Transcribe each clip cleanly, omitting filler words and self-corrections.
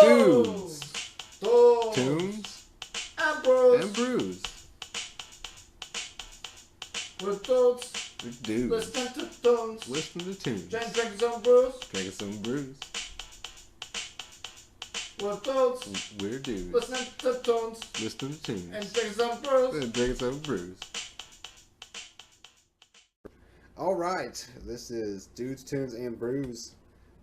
Dudes, tunes, and brews. and brews. We're dudes. We're dudes. Listen to tunes. Listen to tunes. Drinking some brews. Drinking some brews. We're dudes. We're dudes. Listening to tunes. Listening to tunes. And drinking some brews. And drinking some brews. All right, this is Dudes, Tunes, and Brews,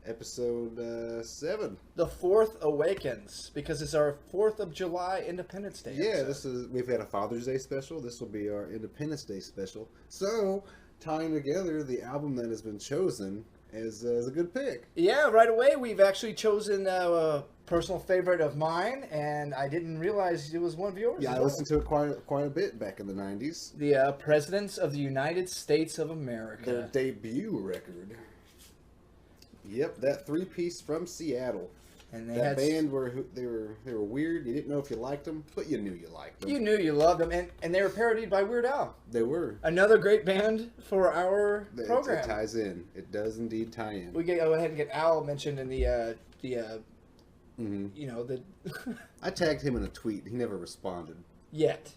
episode 7. The 4th Awakens, because it's our 4th of July Independence Day Yeah, episode. we've had a Father's Day special. This will be our Independence Day special. So, tying together the album that has been chosen is a good pick. Yeah, right away we've actually chosen a personal favorite of mine, and I didn't realize it was one of yours. Yeah, as I well. listened to it quite a bit back in the 90s. The Presidents of the United States of America. Their debut record. Yep, that 3-piece from Seattle. And they That had band they were weird. You didn't know if you liked them, but you knew you liked them. You knew you loved them, and they were parodied by Weird Al. They were. Another great band for our program. It ties in. It does indeed tie in. We go ahead and get Al mentioned in the Mm-hmm. you know, the I tagged him in a tweet. He never responded. Yet.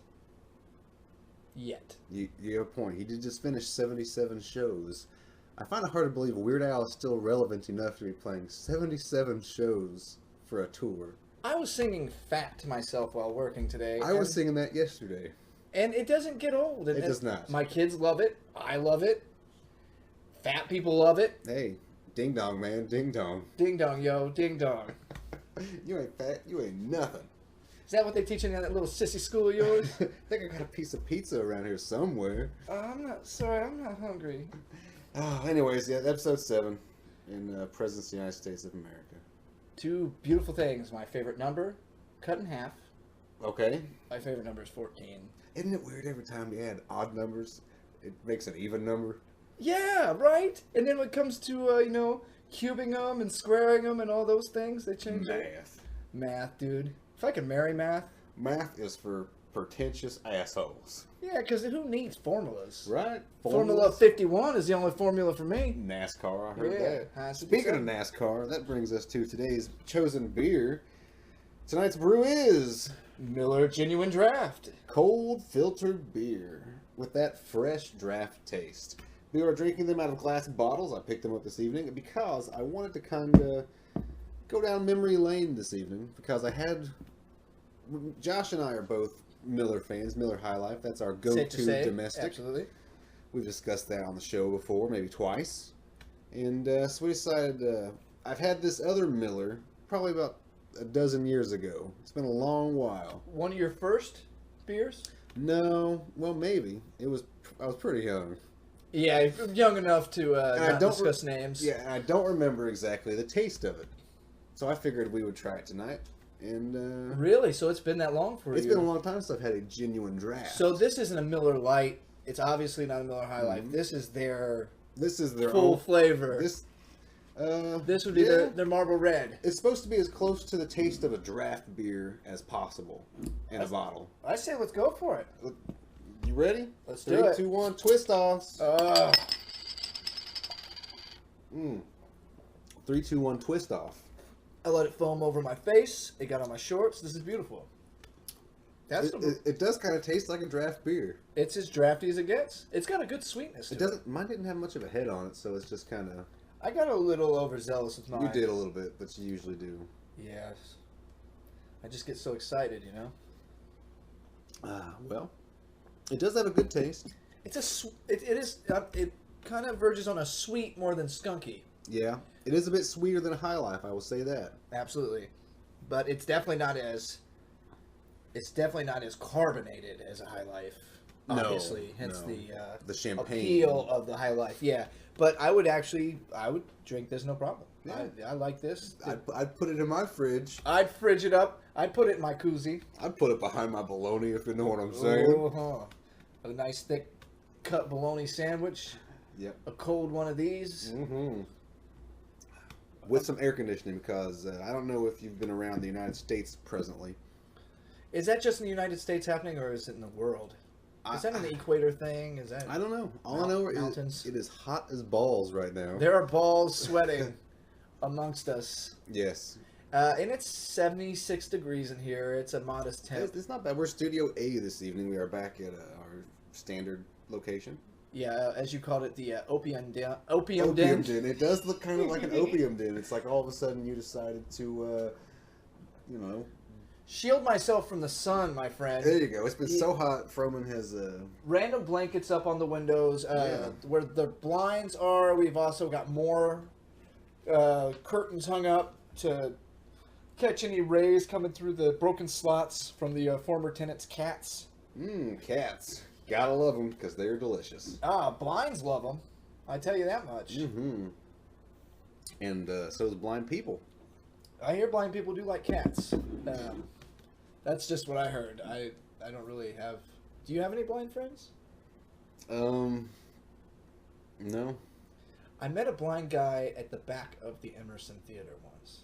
You have a point. He did just finish 77 shows. I find it hard to believe Weird Al is still relevant enough to be playing 77 shows for a tour. I was singing Fat to myself while working today. I was singing that yesterday. And it doesn't get old. It does not. My kids love it. I love it. Fat people love it. Hey, ding dong, man, ding dong. Ding dong, yo, ding dong. You ain't fat. You ain't nothing. Is that what they teach in that little sissy school of yours? I think I got a piece of pizza around here somewhere. I'm not hungry. Oh, anyways, yeah, episode 7 in Presidents of the United States of America. Two beautiful things. My favorite number, cut in half. Okay. My favorite number is 14. Isn't it weird every time you add odd numbers, it makes an even number? Yeah, right? And then when it comes to, cubing them and squaring them and all those things, they change it. Math, dude. If I could marry math. Math is for pretentious assholes. Yeah, because who needs formulas? Right? Formula 51 is the only formula for me. NASCAR, I heard that. Has to be Speaking of NASCAR, that brings us to today's chosen beer. Tonight's brew is Miller Genuine Draft. cold filtered beer with that fresh draft taste. We are drinking them out of glass bottles. I picked them up this evening because I wanted to kind of go down memory lane this evening because Josh and I are both Miller fans, Miller High Life. That's our go-to domestic. Absolutely. We've discussed that on the show before, maybe twice. And so we decided, I've had this other Miller probably about a dozen years ago. It's been a long while. One of your first beers? No, well, maybe. I was pretty young. Yeah, young enough to not discuss names. Yeah, and I don't remember exactly the taste of it. So I figured we would try it tonight. And Really? So it's been that long for you? It's been a long time since I've had a genuine draft. So this isn't a Miller Lite. It's obviously not a Miller High Life. Mm-hmm. This is their full flavor. This would be their Marble Red. It's supposed to be as close to the taste of a draft beer as possible in a bottle. I say let's go for it. You ready? Let's do it. 3, 2, 1, twist offs. 3, 2, 1, twist off. I let it foam over my face. It got on my shorts. This is beautiful. It does kind of taste like a draft beer. It's as drafty as it gets. It's got a good sweetness to it. Mine didn't have much of a head on it, so it's just kind of... I got a little overzealous with mine. You did a little bit, but you usually do. Yes. I just get so excited, Well, it does have a good taste. It kind of verges on a sweet more than skunky. Yeah, it is a bit sweeter than a High Life, I will say that. Absolutely. But it's definitely not as carbonated as a High Life. Obviously, hence the champagne appeal of the High Life. Yeah, but I would drink this no problem. Yeah. I like this. I'd put it in my fridge. I'd fridge it up. I'd put it in my koozie. I'd put it behind my bologna, if you know what I'm saying. A nice thick cut bologna sandwich. Yep. A cold one of these. Mm-hmm. With some air conditioning, because I don't know if you've been around the United States presently. Is that just in the United States happening, or is it in the world? Is that an equator thing? Is that? I don't know. All I know is it is hot as balls right now. There are balls sweating amongst us. Yes. And it's 76 degrees in here. It's a modest temp. It's not bad. We're Studio A this evening. We are back at our standard location. Yeah, as you called it, the opium den. Opium den. It does look kind of like an opium den. It's like all of a sudden you decided to, shield myself from the sun, my friend. There you go. It's been so hot. Froman has random blankets up on the windows. Where the blinds are, we've also got more curtains hung up to catch any rays coming through the broken slots from the former tenant's cats. Cats. Gotta love them because they're delicious. Blinds love them. I tell you that much. Mm-hmm. And so does blind people. I hear blind people do like cats. That's just what I heard. I don't really have... Do you have any blind friends? No. I met a blind guy at the back of the Emerson Theater once.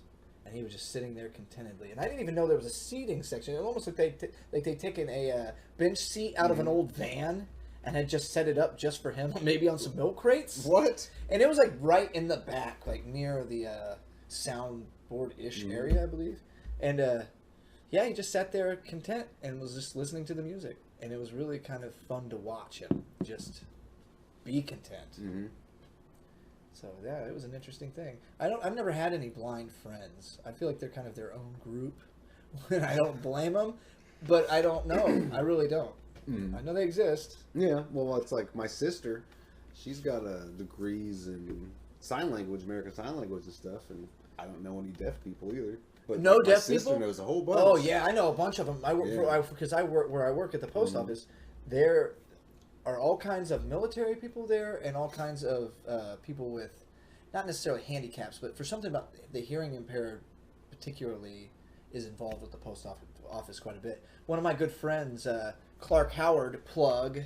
And he was just sitting there contentedly. And I didn't even know there was a seating section. It almost like they'd taken a bench seat out of an old van and had just set it up just for him, maybe on some milk crates. What? And it was like right in the back, like near the soundboard-ish area, I believe. And he just sat there content and was just listening to the music. And it was really kind of fun to watch him just be content. Mm-hmm. So yeah, it was an interesting thing. I've never had any blind friends. I feel like they're kind of their own group, and I don't blame them, but I don't know. I really don't. I know they exist. Yeah, well, it's like my sister. She's got degrees in sign language, American Sign Language and stuff, and I don't know any deaf people either. But no like, deaf my sister people? knows a whole bunch. Oh yeah, I know a bunch of them. I work because I work where I work at the post office. There are all kinds of military people there, and all kinds of people with not necessarily handicaps, but for something about the hearing impaired, particularly, is involved with the post office quite a bit. One of my good friends, Clark Howard, plug.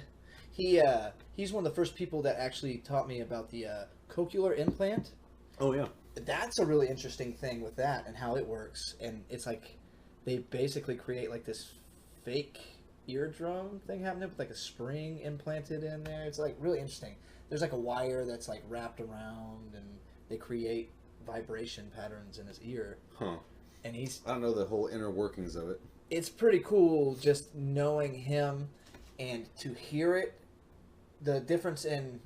He's one of the first people that actually taught me about the cochlear implant. Oh yeah. That's a really interesting thing with that and how it works. And it's like they basically create like this fake eardrum thing happening with like a spring implanted in there. It's like really interesting. There's like a wire that's like wrapped around and they create vibration patterns in his ear. Huh. And I don't know the whole inner workings of it. It's pretty cool just knowing him and to hear it. The difference in,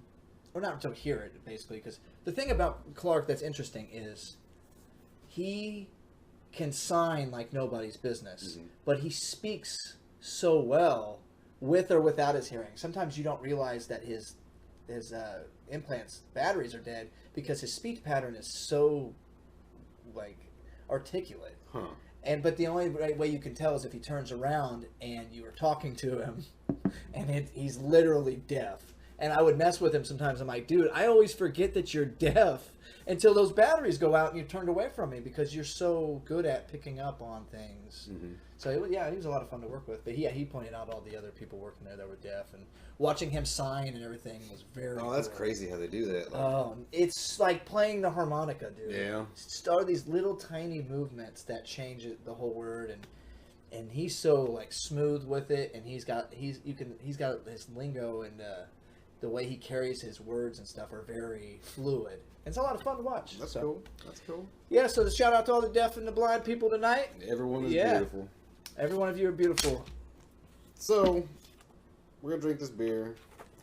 or not to hear it basically, because the thing about Clark that's interesting is he can sign like nobody's business, but he speaks so well with or without his hearing. Sometimes you don't realize that his implants batteries are dead because his speech pattern is so like articulate. But the only way you can tell is if he turns around and you are talking to him and he's literally deaf. And I would mess with him sometimes. I'm like, dude, I always forget that you're deaf until those batteries go out and you're turned away from me because you're so good at picking up on things. So, he was a lot of fun to work with. But, he pointed out all the other people working there that were deaf. And watching him sign and everything was very cool. That's crazy how they do that. Like, it's like playing the harmonica, dude. Yeah. Start these little tiny movements that change the whole word. And he's so, like, smooth with it. And he's got his lingo and the way he carries his words and stuff are very fluid. It's a lot of fun to watch. That's cool. That's cool. Yeah, so the shout out to all the deaf and the blind people tonight. Everyone is beautiful. Every one of you are beautiful. So, we're going to drink this beer.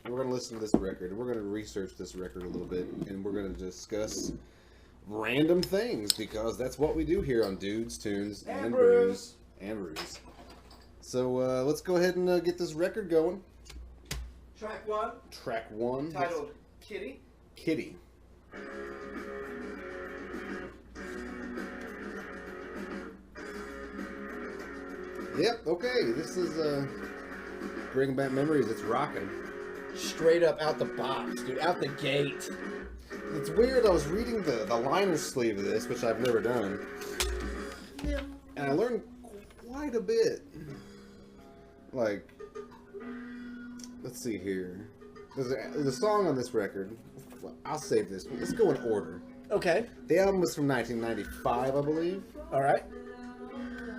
And we're going to listen to this record. And we're going to research this record a little bit. And we're going to discuss random things. Because that's what we do here on Dudes, Tunes, and Brews. And Brews. So, let's go ahead and get this record going. Track one. Track one. Titled Kitty. Kitty. Yep, okay. This is bringing back memories. It's rocking. Straight up out the box, dude. Out the gate. It's weird. I was reading the liner sleeve of this, which I've never done. And I learned quite a bit. Like, let's see here. There's a song on this record. Well, I'll save this. Let's go in order. Okay. The album was from 1995, I believe. All right.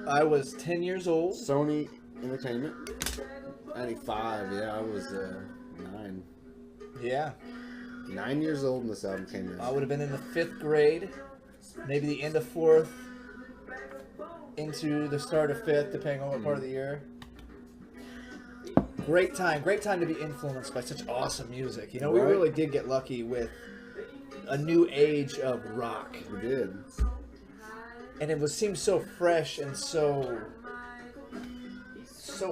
I was 10 years old. Sony Entertainment. 95, yeah, I was 9. Yeah. 9 years old when this album came out. I would have been in the 5th grade, maybe the end of 4th, into the start of 5th, depending on what part of the year. Great time to be influenced by such awesome music. You know, we Right. really did get lucky with a new age of rock. We did. And it seemed so fresh and so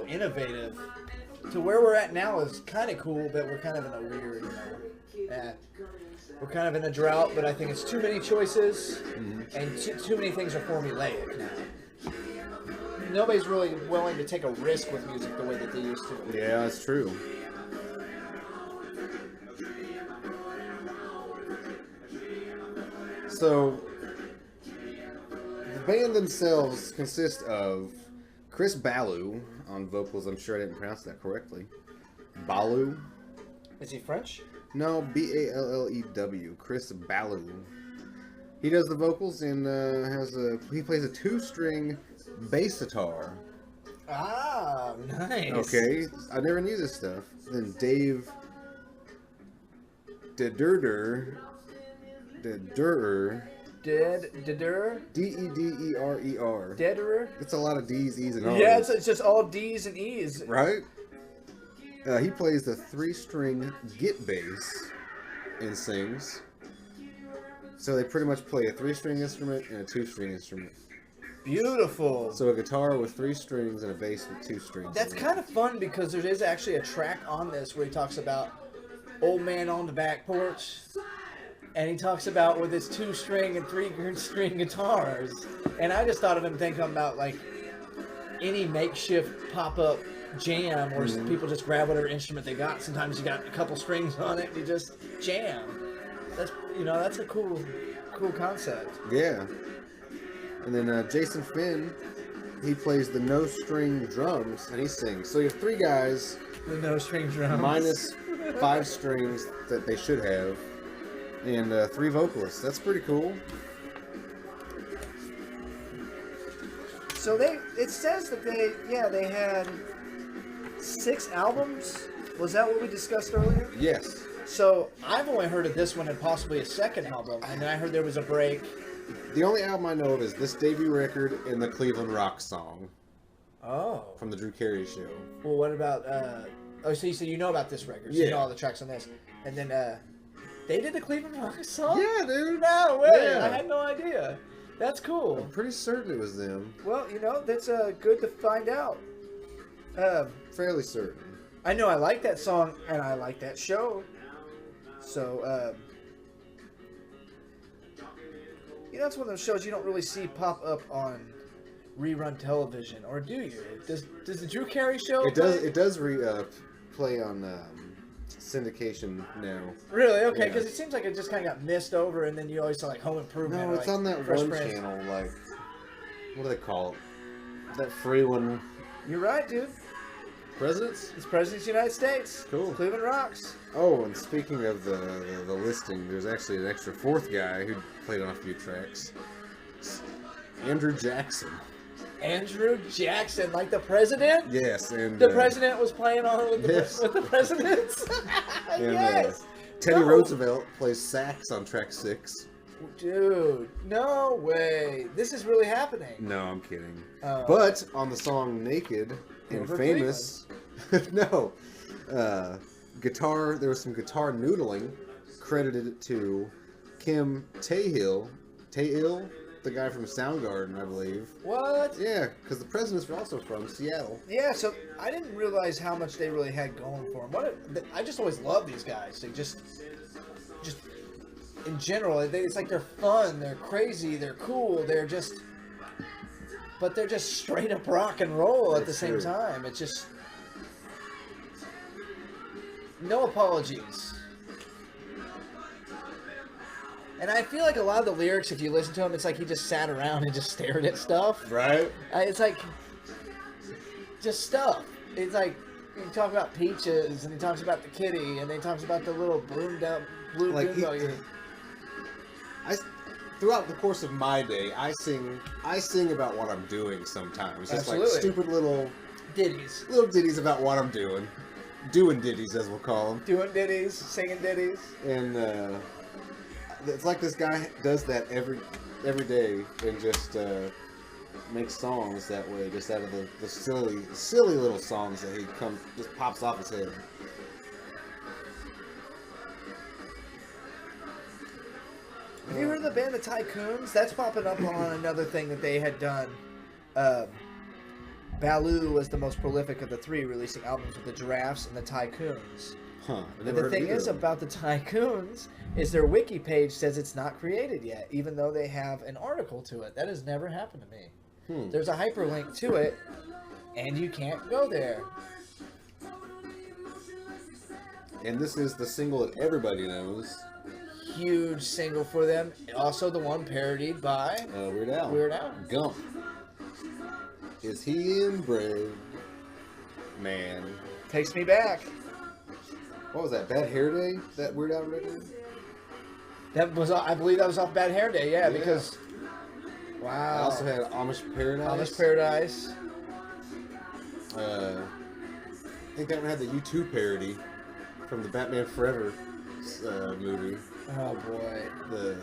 innovative. To where we're at now is kind of cool, but we're kind of in a weird, we're kind of in a drought, but I think it's too many choices and too many things are formulaic now. Nobody's really willing to take a risk with music the way that they used to. Yeah, that's true. So, the band themselves consist of Chris Ballew on vocals. I'm sure I didn't pronounce that correctly. Ballew? Is he French? No, Ballew. Chris Ballew. He does the vocals and he plays a 2-string bass guitar. Ah, nice. Okay, I never knew this stuff. Then Dave Dederer. Dederer. Dederer. Dederer. It's a lot of D's, E's, and O's. Yeah, it's just all D's and E's. Right? He plays the 3-string git bass and sings. So they pretty much play a 3-string instrument and a 2-string instrument. Beautiful. So a guitar with 3 strings and a bass with 2 strings. That's kind of fun because there is actually a track on this where he talks about old man on the back porch. And he talks about with his 2-string and 3-string guitars. And I just thought of him thinking about like any makeshift pop-up jam where people just grab whatever instrument they got. Sometimes you got a couple strings on it and you just jam. That's a cool concept. Yeah. And then Jason Finn, he plays the no-string drums and he sings. So you have 3 guys. The no-string drums. Minus 5 strings that they should have. And 3 vocalists. That's pretty cool. So it says that they had 6 albums. Was that what we discussed earlier? Yes. So I've only heard of this one and possibly a second album, and then I heard there was a break. The only album I know of is this debut record and the Cleveland Rock song. Oh. From the Drew Carey Show. Well, what about so you said you know about this record, so Yeah. you know all the tracks on this. And then they did the Cleveland Rock song? Yeah, dude. No way. Yeah. I had no idea. That's cool. I'm pretty certain it was them. Well, that's good to find out. Fairly certain. I know I like that song and I like that show. So, that's one of those shows you don't really see pop up on rerun television, or do you? Does the Drew Carey Show? It does play on syndication now. Really? Okay, Yeah. because it seems like it just kind of got missed over, and then you always saw like Home Improvement. No, or, it's like, on that Fresh one Prince. channel. Like, what do they call it? That free one. You're right, dude. Presidents? It's Presidents of the United States. Cool. Cleveland Rocks. Oh, and speaking of the listing, there's actually an extra 4th guy who played on a few tracks. Andrew Jackson. Andrew Jackson, like the president? Yes, and The president was playing on with the, Yes. with the presidents? and, Yes! Teddy No. Roosevelt plays sax on track 6. Dude, no way. This is really happening. No, I'm kidding. Oh. But on the song Naked and Over Famous, no, guitar, there was some guitar noodling credited to Kim Tahill, the guy from Soundgarden, I believe. What? Yeah, because the presidents were also from Seattle. Yeah, so I didn't realize how much they really had going for them. I just always love these guys. They just in general, it's like they're fun, they're crazy, they're cool, but they're just straight up rock and roll at the same true. time. It's just no apologies. And I feel like a lot of the lyrics, if you listen to them, it's like he just sat around and just stared at stuff. Right? It's like just stuff. It's like he talks about peaches, and he talks about the kitty, and then he talks about the little blue Like dog. Throughout the course of my day, I sing about what I'm doing sometimes. Just like Absolutely. stupid little ditties about what I'm doing. Doing ditties, as we'll call them. Doing ditties, singing ditties. And it's like this guy does that every day, and just makes songs that way, just out of the silly little songs that he just pops off his head. Have you heard of the band The Tycoons? That's popping up on another thing that they had done. Baloo was the most prolific of the three, releasing albums with the Giraffes and the Tycoons. Huh. And the thing is about the Tycoons is their wiki page says it's not created yet, even though they have an article to it. That has never happened to me. There's a hyperlink to it, and you can't go there. And this is the single that everybody knows. Huge single for them. Also the one parodied by Weird Al. Weird Al. Gump. Is he inbred? Man. Takes me back. What was that? Bad Hair Day? That Weird Al record? That was, I believe that was off Bad Hair Day, yeah. Because, wow. I also had Amish Paradise. Amish Paradise. I think that one had the U2 parody from the Batman Forever movie. Oh boy. The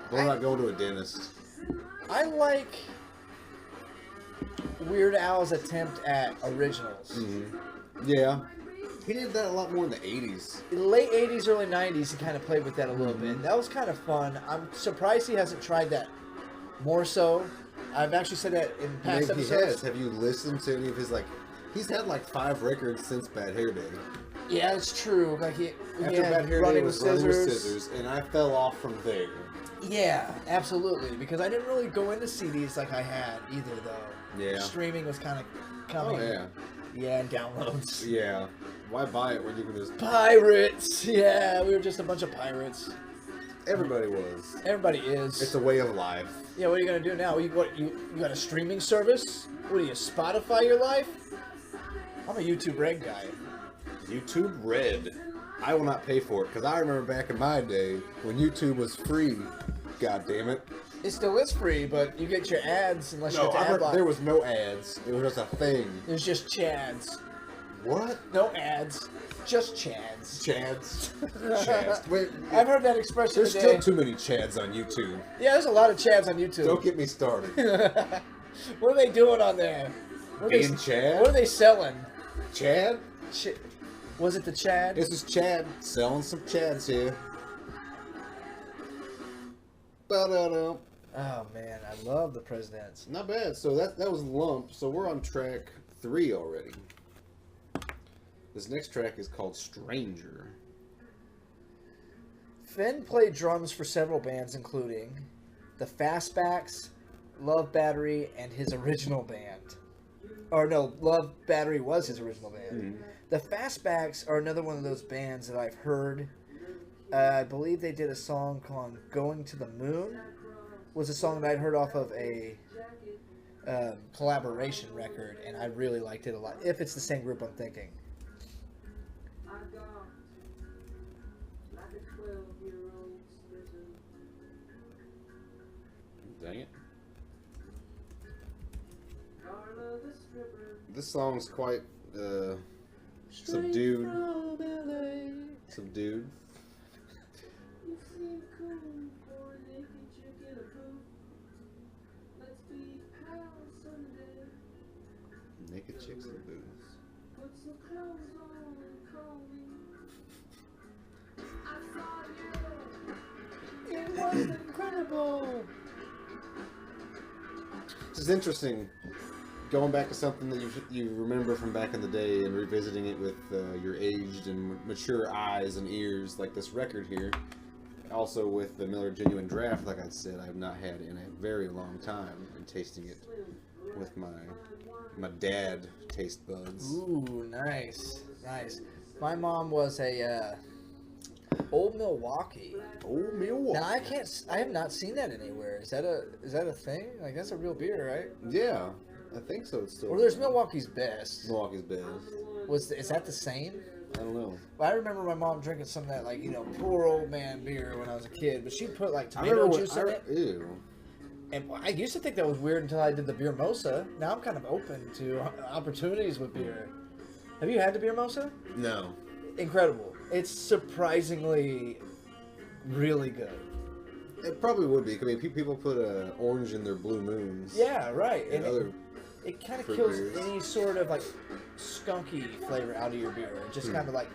one about going to a dentist. I like Weird Al's attempt at originals. Mm-hmm. Yeah. He did that a lot more in the 80s. In the late 80s, early 90s, he kind of played with that a little bit. That was kind of fun. I'm surprised he hasn't tried that more so. I've actually said that in past episodes. He has. Have you listened to any of his, he's had 5 records since Bad Hair Day. Yeah, it's true. After Bad Hair Day was Running with Scissors, and I fell off from there. Yeah, absolutely. Because I didn't really go into CDs like I had either, though. Yeah. Streaming was kind of coming. Oh, yeah. Yeah, and downloads. Yeah. Why buy it when you can just... Pirates! Yeah, we were just a bunch of pirates. Everybody was. Everybody is. It's a way of life. Yeah, what are you going to do now? You got a streaming service? What do you, Spotify your life? I'm a YouTube Red guy. YouTube Red. I will not pay for it, because I remember back in my day when YouTube was free. God damn it. It still is free, but you get your ads unless you have to ad block. There was no ads. It was just a thing. There's just Chads. What? No ads. Just Chads. Chads. Chads. Wait, I've heard that expression there's today. still too many Chads on YouTube. Yeah, there's a lot of Chads on YouTube. Don't get me started. What are they doing on there? Being Chad? What are they selling? Chad? Was it the Chad? This is Chad selling some Chads here. Ba-da-da. Oh man, I love the Presidents. Not bad. So that was Lump. So we're on track 3 already. This next track is called Stranger. Finn played drums for several bands, including the Fastbacks, Love Battery, and his original band. Or no, Love Battery was his original band. Mm-hmm. The Fastbacks are another one of those bands that I've heard. I believe they did a song called Going to the Moon. Was a song that I'd heard off of a collaboration record, and I really liked it a lot. If it's the same group I'm thinking. Dang it. This song's quite subdued. Subdued. Naked chicks and boots. It was incredible. This is interesting. Going back to something that you remember from back in the day and revisiting it with your aged and mature eyes and ears, like this record here. Also with the Miller Genuine Draft, like I said, I have not had in a very long time, and tasting it with my dad taste buds. Ooh, nice, nice. My mom was a Old Milwaukee. Old Milwaukee. Now I have not seen that anywhere. Is that a thing? Like that's a real beer, right? Yeah, I think so. It's still. Or there's Milwaukee's Best. Milwaukee's Best. Is that the same? I don't know. I remember my mom drinking some of that, poor old man beer when I was a kid. But she'd put tomato juice in it. Ew. And I used to think that was weird until I did the beer mosa. Now I'm kind of open to opportunities with beer. Have you had the beer mosa? No. Incredible. It's surprisingly really good. It probably would be. I mean, people put orange in their blue moons. Yeah, right. And other it kind of fruit kills beers. any sort of like skunky flavor out of your beer. It just kind of like,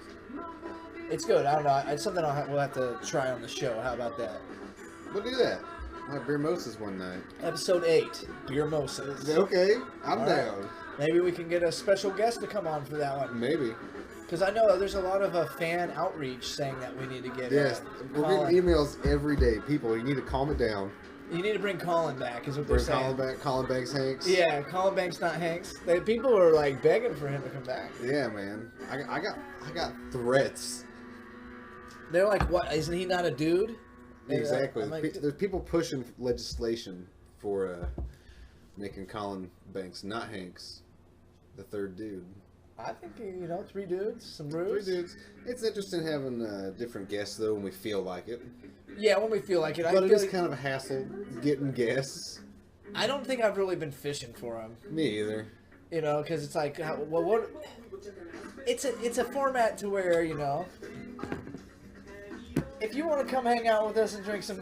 it's good. I don't know. It's something we'll have to try on the show. How about that? We'll do that. We'll have beer mosas one night. Episode 8, Beer Mosas. Okay, I'm All down. Right. Maybe we can get a special guest to come on for that one. Maybe. Because I know there's a lot of fan outreach saying that we need to get. Yes, we're getting emails every day. People, you need to calm it down. You need to bring Colin back, is what they're saying. Colin Banks Hanks. Yeah, Colin Banks, not Hanks. People are like begging for him to come back. Yeah, man. I got threats. They're like, what? Isn't he not a dude? Exactly. Like, There's people pushing legislation for making Colin Banks, not Hanks, the third dude. I think, 3 dudes, some brews. 3 dudes. It's interesting having different guests, though, when we feel like it. Yeah, when we feel like it. But it is kind of a hassle getting guests. I don't think I've really been fishing for them. Me either. Because it's like, what? It's a format to where, if you want to come hang out with us and drink some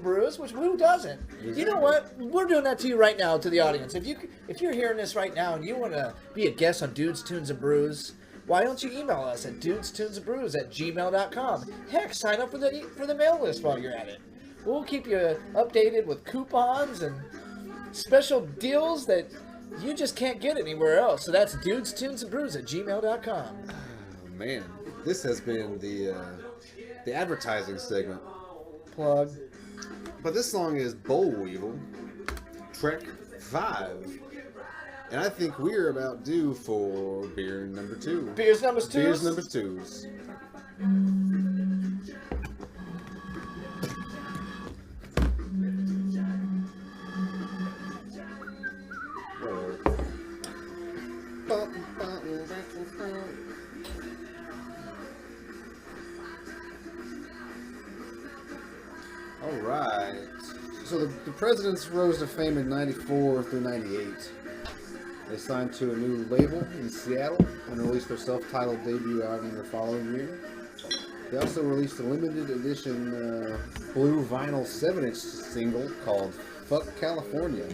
brews, which who doesn't? Exactly. You know what? We're doing that to you right now, to the audience. If you're hearing this right now and you want to be a guest on Dudes, Tunes, and Brews, why don't you email us at dudestunesandbrews@gmail.com? Heck, sign up for the mail list while you're at it. We'll keep you updated with coupons and special deals that you just can't get anywhere else. So that's dudestunesandbrews@gmail.com. Oh, man. This has been the advertising segment. Plug. But this song is Boll Weevil, track 5. And I think we're about due for beer number 2. Beers number 2. Beers number 2s. All right. So the presidents rose to fame in 94 through 98. They signed to a new label in Seattle and released their self-titled debut album the following year. They also released a limited edition blue vinyl 7-inch single called Fuck California.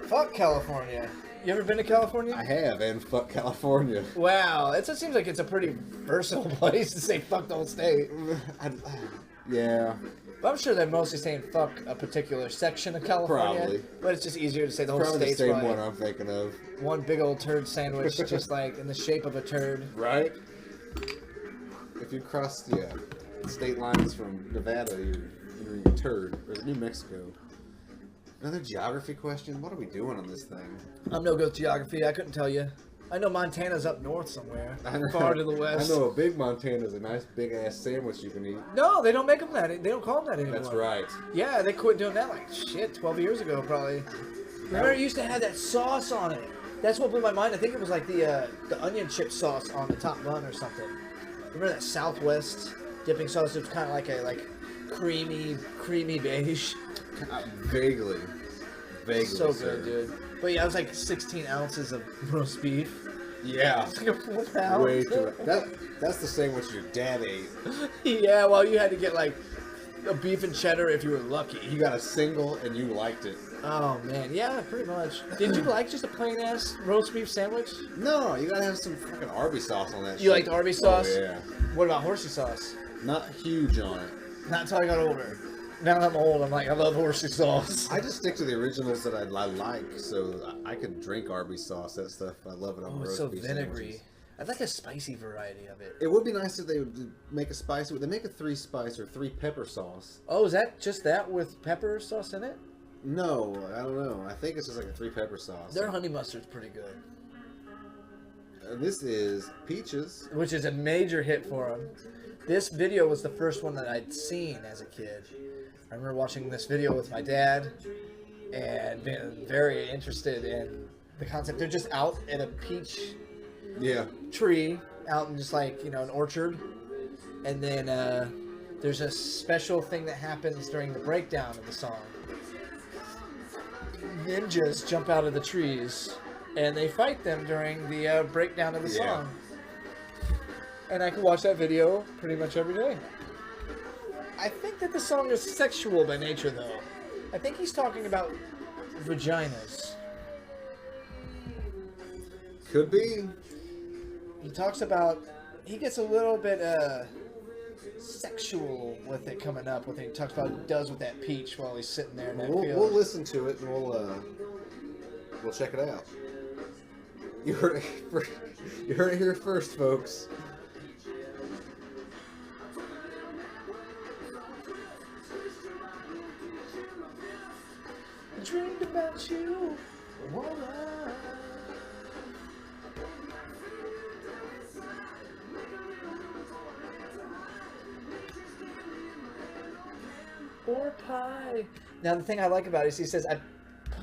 Fuck California. You ever been to California? I have, and fuck California. Wow, it seems like it's a pretty versatile place to say fuck the whole state. Yeah. But I'm sure they're mostly saying fuck a particular section of California. Probably. But it's just easier to say the whole Probably the state's same one I'm thinking of. one big old turd sandwich, just like in the shape of a turd. Right? If you cross the state lines from Nevada, you're a turd. Or New Mexico. Another geography question? What are we doing on this thing? I'm no good with geography. I couldn't tell you. I know Montana's up north somewhere, far to the west. I know a big Montana's a nice big ass sandwich you can eat. No, they don't make them that. They don't call them that anymore. That's right. Yeah, they quit doing that like 12 years ago probably. Remember, it used to have that sauce on it. That's what blew my mind. I think it was like the onion chip sauce on the top bun or something. Remember that Southwest dipping sauce? It was kind of like a creamy beige. Vaguely. So good, dude. But yeah, it was like 16 ounces of roast beef. Yeah. It's like a full pound. Way too much. That's the sandwich your dad ate. Yeah, well, you had to get like a beef and cheddar if you were lucky. You got a single and you liked it. Oh man, yeah, pretty much. Did you like just a plain ass roast beef sandwich? No, you gotta have some fucking Arby's sauce on that. You liked Arby's sauce? Oh, yeah. What about horsey sauce? Not huge on it. Not until I got older. Now that I'm old, I'm like, I love horsey sauce. I just stick to the originals that I like, so I could drink Arby's sauce. That stuff, I love it on roast it's so beef vinegary. sandwiches. I'd like a spicy variety of it. It would be nice if they would make a spicy. They make a 3-spice or 3-pepper sauce. Oh, is that just that with pepper sauce in it? No, I don't know. I think it's just like a 3-pepper sauce. Their honey mustard's pretty good. This is Peaches. Which is a major hit for them. This video was the first one that I'd seen as a kid. I remember watching this video with my dad and being very interested in the concept. They're just out in a peach tree, out in just like, an orchard. And then there's a special thing that happens during the breakdown of the song. Ninjas jump out of the trees and they fight them during the breakdown of the song. And I can watch that video pretty much every day. I think that the song is sexual by nature, though. I think he's talking about vaginas. Could be. He talks about... He gets a little bit sexual with it coming up. With it. He talks about what he does with that peach while he's sitting there in that field. We'll listen to it and we'll check it out. You heard it here first, folks. I dreamed about you. Or pie. Now the thing I like about it is he says, I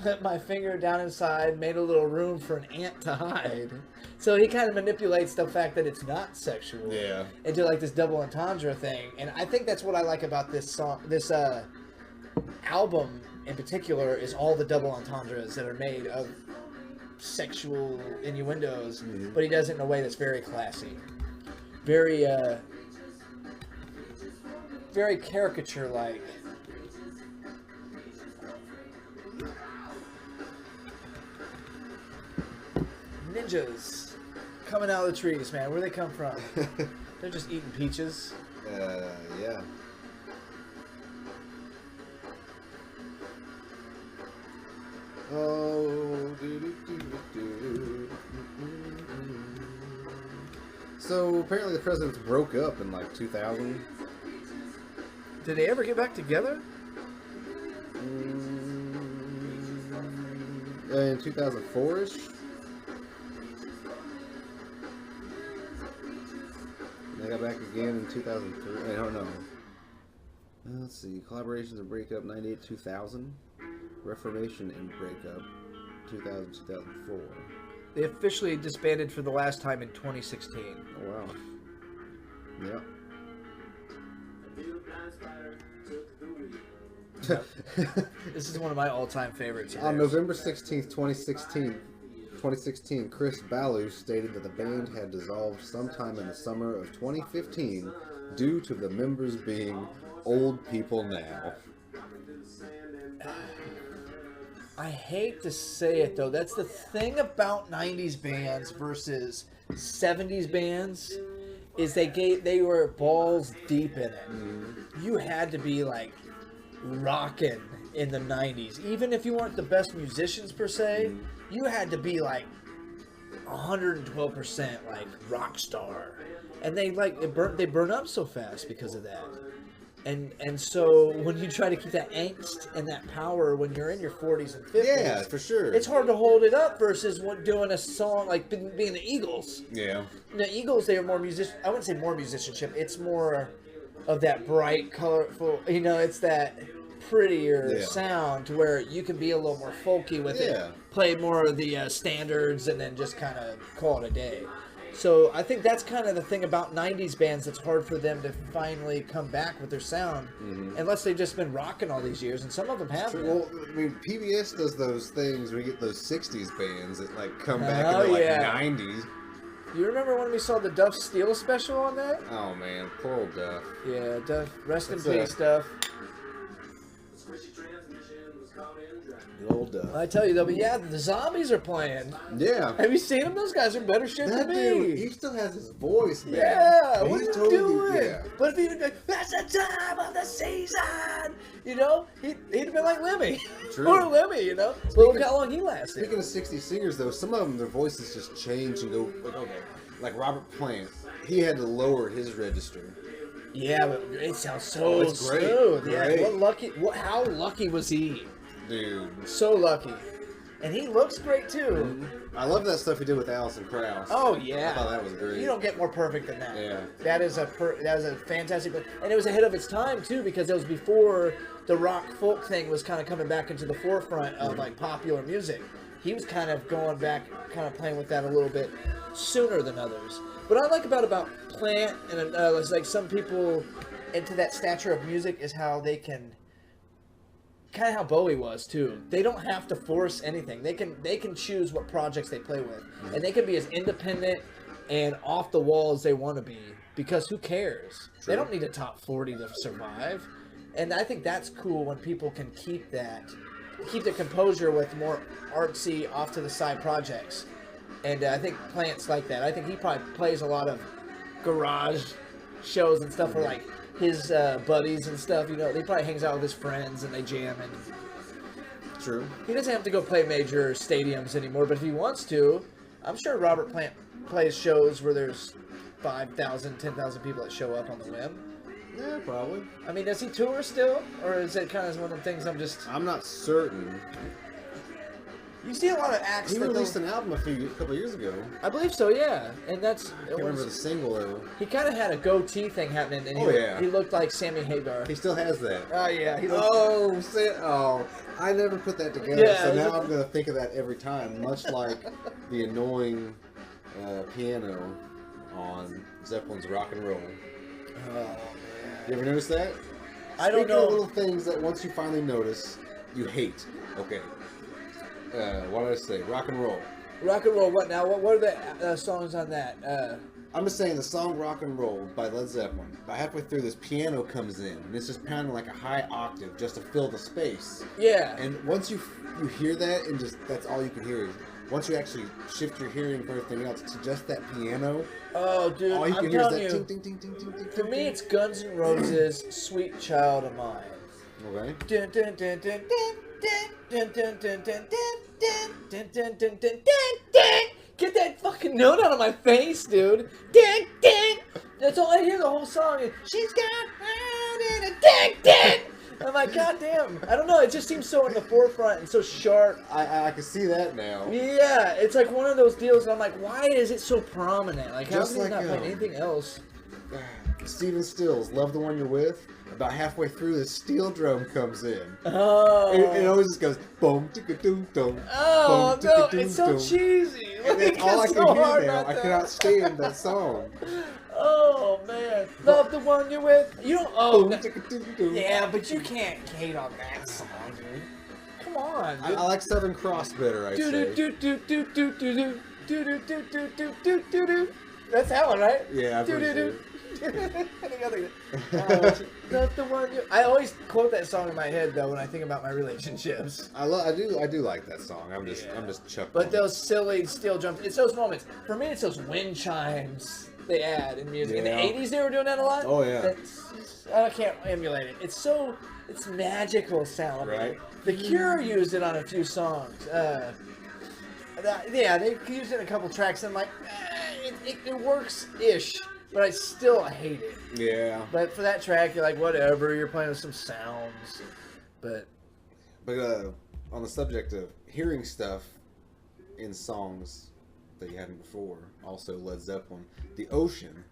put my finger down inside, made a little room for an ant to hide. So he kind of manipulates the fact that it's not sexual. Yeah. Into like this double entendre thing. And I think that's what I like about this song, this album in particular, is all the double entendres that are made of sexual innuendos, but he does it in a way that's very classy. Very, very caricature-like. Ninjas coming out of the trees, man. Where they come from? They're just eating peaches. Yeah. Oh. So apparently the presidents broke up in like 2000. Did they ever get back together? In 2004-ish. They got back again in 2003. I don't know. Let's see. Collaborations and breakup 98-2000. Reformation and breakup 2000-2004. They officially disbanded for the last time in 2016. Oh, wow. Yep. This is one of my all-time favorites. On November 16th, 2016, Chris Ballew stated that the band had dissolved sometime in the summer of 2015 due to the members being old people now. I hate to say it, though. That's the thing about 90s bands versus 70s bands, is they were balls deep in it. You had to be like rocking in the 90s. Even if you weren't the best musicians per se, you had to be like 112% like rock star. And they burn up so fast because of that. And so when you try to keep that angst and that power when you're in your 40s and 50s, yeah, for sure, it's hard to hold it up versus doing a song like being the Eagles. Yeah, The Eagles, they are more I wouldn't say more musicianship. It's more of that bright, colorful. It's that prettier sound to where you can be a little more folky with it. Play more of the standards and then just kind of call it a day. So I think that's kind of the thing about 90s bands that's hard for them to finally come back with their sound, unless they've just been rocking all these years, and some of them have. Well, I mean, PBS does those things when you get those 60s bands that like come back in the 90s. You remember when we saw the Duff Steel special on that? Oh man, poor old Duff. Yeah, Duff. Rest in peace, Duff. The old Duff. I tell you though, but yeah, the Zombies are playing. Yeah. Have you seen them? Those guys are better shit than me. Dude, he still has his voice, man. Yeah, what are you doing? But if he'd like, that's the time of the season, he'd have been like Lemmy. True. Or Lemmy, But look how long he lasted. Speaking of 60s singers, though, some of them, their voices just change and go, like Robert Plant, he had to lower his register. Yeah, but it sounds so smooth. Great. Yeah, how lucky was he? Dude. So lucky. And he looks great, too. I love that stuff he did with Alison Krauss. Oh, yeah. I thought that was great. You don't get more perfect than that. Yeah. That is a fantastic... And it was ahead of its time, too, because it was before the rock folk thing was kind of coming back into the forefront of, like, popular music. He was kind of going back, kind of playing with that a little bit sooner than others. What I like about Plant and like some people into that stature of music is how they can... Kind of how Bowie was too. They don't have to force anything. They can choose what projects they play with, and they can be as independent and off the wall as they want to be, because who cares? True. They don't need a top 40 to survive. And I think that's cool when people can keep their composure with more artsy, off to the side projects. And I think Plant's like that. I think he probably plays a lot of garage shows and stuff where like his buddies and stuff, you know, he probably hangs out with his friends and they jam. And True. he doesn't have to go play major stadiums anymore, but if he wants to, I'm sure Robert Plant plays shows where there's 5,000, 10,000 people that show up on the whim. Yeah, probably. I mean, does he tour still? Or is it kind of one of the things I'm not certain. You see a lot of acts He that released an album a couple years ago. I believe so, yeah. And that's... I can't remember the single though. He kind of had a goatee thing happening, and he looked like Sammy Hagar. He still has that. Oh, yeah. I never put that together, Yeah, so now I'm going to think of that every time, much like the annoying piano on Zeppelin's Rock and Roll. Oh, man. You ever notice that? I don't know. Speaking of little things that once you finally notice, you hate. Okay. What did I say? Rock and Roll. Rock and Roll, what now? What are the songs on that? I'm just saying the song Rock and Roll by Led Zeppelin. About halfway through, this piano comes in, and it's just pounding like a high octave just to fill the space. Yeah. And once you hear that, and just that's all you can hear. Once you actually shift your hearing from everything else to just that piano, oh, dude, all you can I'm hear is telling that you, ting, ting, ting, ting, ting, for ting, me, ting. it's Guns N' Roses' Sweet Child of Mine. Okay. Dun, dun, dun, dun, dun, dun, dun, dun, dun, dun, dun, dun, dun, dun, dun. Get that fucking note out of my face, dude. Dun, dun. That's all I hear the whole song. Is, she's got in a dun, dun. I'm like, God damn. I don't know. It just seems so in the forefront and so sharp. I can see that now. Yeah, it's like one of those deals. And I'm like, why is it so prominent? Like, how Just can you like, not play anything else? Stephen Stills, Love the One You're With. About halfway through, the steel drum comes in. Oh. It always just goes boom, ticka doom, dum. Oh, no, it's so cheesy. And that's all I can hear now. I cannot stand that song. Oh, man. Love the one you're with. You don't. Oh, Boom, ticka doom, dum. yeah, but you can't hate on that song, dude. Come on. I like Southern Cross better, I'd say. That's that one, right? Yeah, I'm pretty sure. Love the one you. I always quote that song in my head though when I think about my relationships. I do like that song. I'm just chuckling. But those silly steel drums, it's those moments. For me, it's those wind chimes they add in music. In the Yeah. 80s, they were doing that a lot. Oh, yeah. I can't emulate it. It's magical sound. Right. The Cure used it on a few songs. Yeah, they used it in a couple tracks. And I'm like, it works-ish, but I hate it. Yeah. But for that track, you're like, whatever. You're playing with some sounds, but on the subject of hearing stuff in songs that you hadn't before, also Led Zeppelin, The Ocean,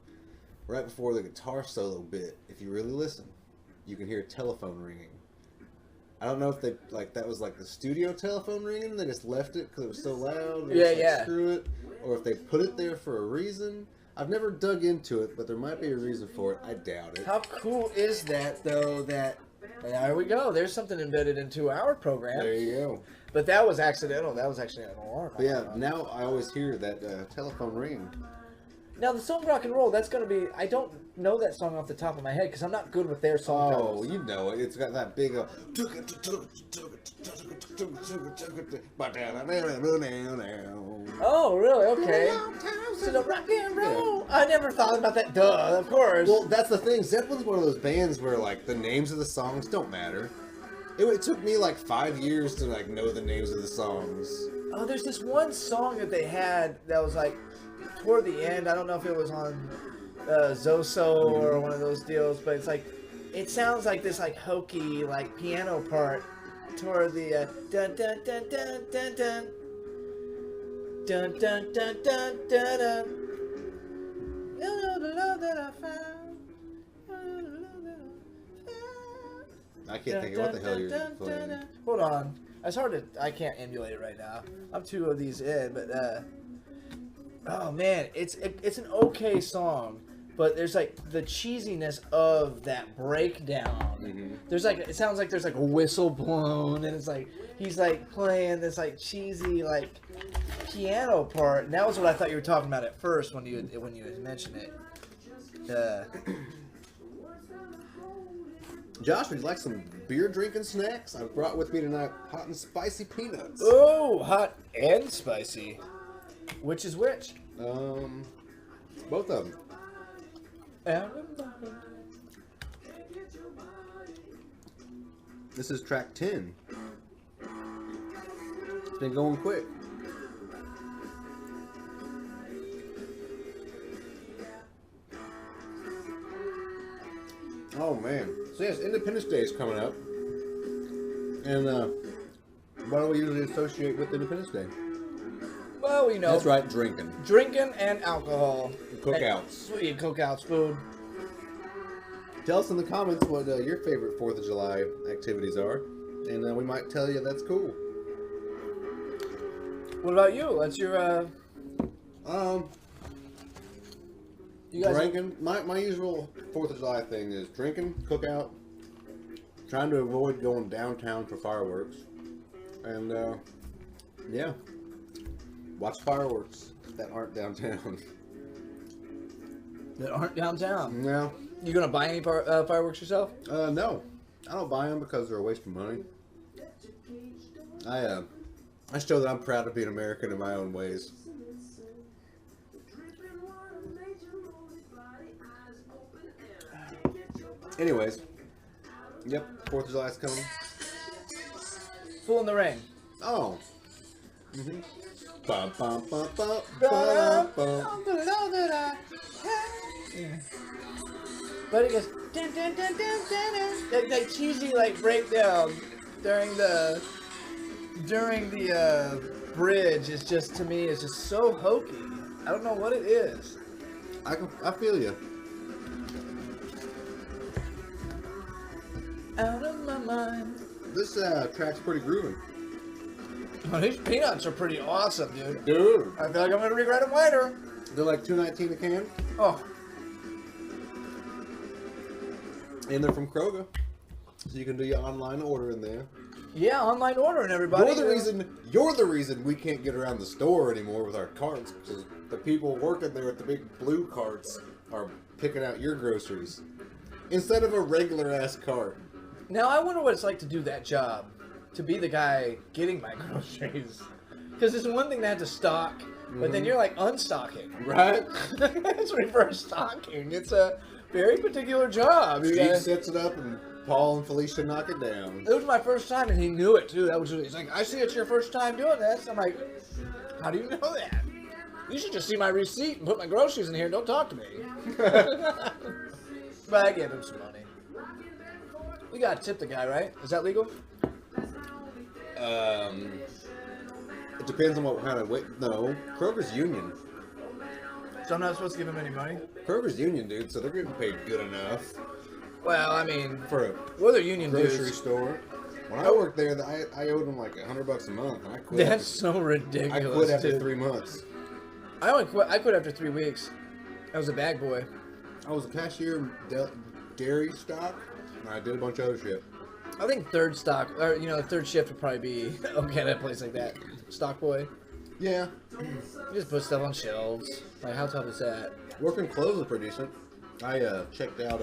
right before the guitar solo bit, if you really listen, you can hear a telephone ringing. I don't know if that was like the studio telephone ringing, they just left it because it was so loud, Yeah. screw it, or if they put it there for a reason. I've never dug into it, but there might be a reason for it. I doubt it. How cool is that, though, that... There we go. There's something embedded into our program. There you go. But that was accidental. That was actually an alarm. But yeah, now I always hear that telephone ringing. Now, the song Rock and Roll, that's going to be... I don't know that song off the top of my head because I'm not good with their song titles. You know it. It's got that big... Oh, really? Okay. So the rock and roll. I never thought about that. Duh, of course. Well, that's the thing. Zeppelin's one of those bands where, like, the names of the songs don't matter. It took me, like, 5 years to, like, know the names of the songs. Oh, there's this one song that they had that was, like, toward the end. I don't know if it was on Zoso or one of those deals, but it's like, it sounds like this, like, hokey, like, piano part toward the dun dun dun dun dun dun dun dun dun dun dun dun. You know the love that I found. I can't think of what the hell you're playing. Hold on. It's hard to... I can't emulate it right now. I'm two of these in, but... oh, man. It's an okay song. but there's like the cheesiness of that breakdown. Mm-hmm. There's like, it sounds like there's like a whistle blown, and it's like he's like playing this like cheesy like piano part. And that was what I thought you were talking about at first when you had mentioned it. Josh, would you like some beer drinking snacks? I've brought with me tonight hot and spicy peanuts. Oh, hot and spicy. Which is which? Both of them. This is track 10. It's been going quick. Oh man. So yes, Independence Day is coming up. And what do we usually associate with Independence Day? Well, you know. That's right, drinking. Drinking and alcohol. Cookouts. And cookouts, food. Tell us in the comments what your favorite 4th of July activities are. And we might tell you that's cool. What about you? What's your, you guys drinking. My usual 4th of July thing is drinking, cookout, trying to avoid going downtown for fireworks, and yeah, watch fireworks that aren't downtown. That aren't downtown? No. You gonna buy any fireworks yourself? No. I don't buy them because they're a waste of money. I show that I'm proud to be an American in my own ways. Anyways, yep, 4th of July is coming. Fool in the Rain. Oh. Mm-hmm. Bum, bum, bum, bum, Yeah. But it goes dun, dun, dun, dun, dun, dun. That cheesy like breakdown during the bridge is just, to me, is just so hokey. I don't know what it is. I feel you. Out of my mind. This track's pretty groovy. Oh, these peanuts are pretty awesome, dude. Dude. I feel like I'm gonna regret them later. They're like $2.19 a can. Oh. And they're from Kroger. So you can do your online order in there. Yeah, online ordering, everybody. You're the reason we can't get around the store anymore with our carts, because the people working there at the big blue carts are picking out your groceries instead of a regular ass cart. Now I wonder what it's like to do that job, to be the guy getting my groceries. Because it's one thing to have to stock, but then you're like unstocking. Right? It's reverse stocking. It's a very particular job. Steve sets it up and Paul and Felicia knock it down. It was my first time, and he knew it too. He's like, I see it's your first time doing this. I'm like, how do you know that? You should just see my receipt and put my groceries in here. Don't talk to me. But I gave him some money. We gotta tip the guy, right? Is that legal? It depends on what kind of weight. No, Kroger's union. So I'm not supposed to give him any money? Kroger's union, dude, so they're getting paid good enough. Well, I mean, for a union grocery store. When I worked there, I owed them like $100 a month, and I quit. That's so ridiculous. I quit after 3 months. I quit after 3 weeks. I was a bag boy. I was a cashier in dairy stock, and I did a bunch of other shit. I think third shift would probably be okay at a place like that. Stock boy. Yeah. You just put stuff on shelves. Like, how tough is that? Working clothes was pretty decent. I checked out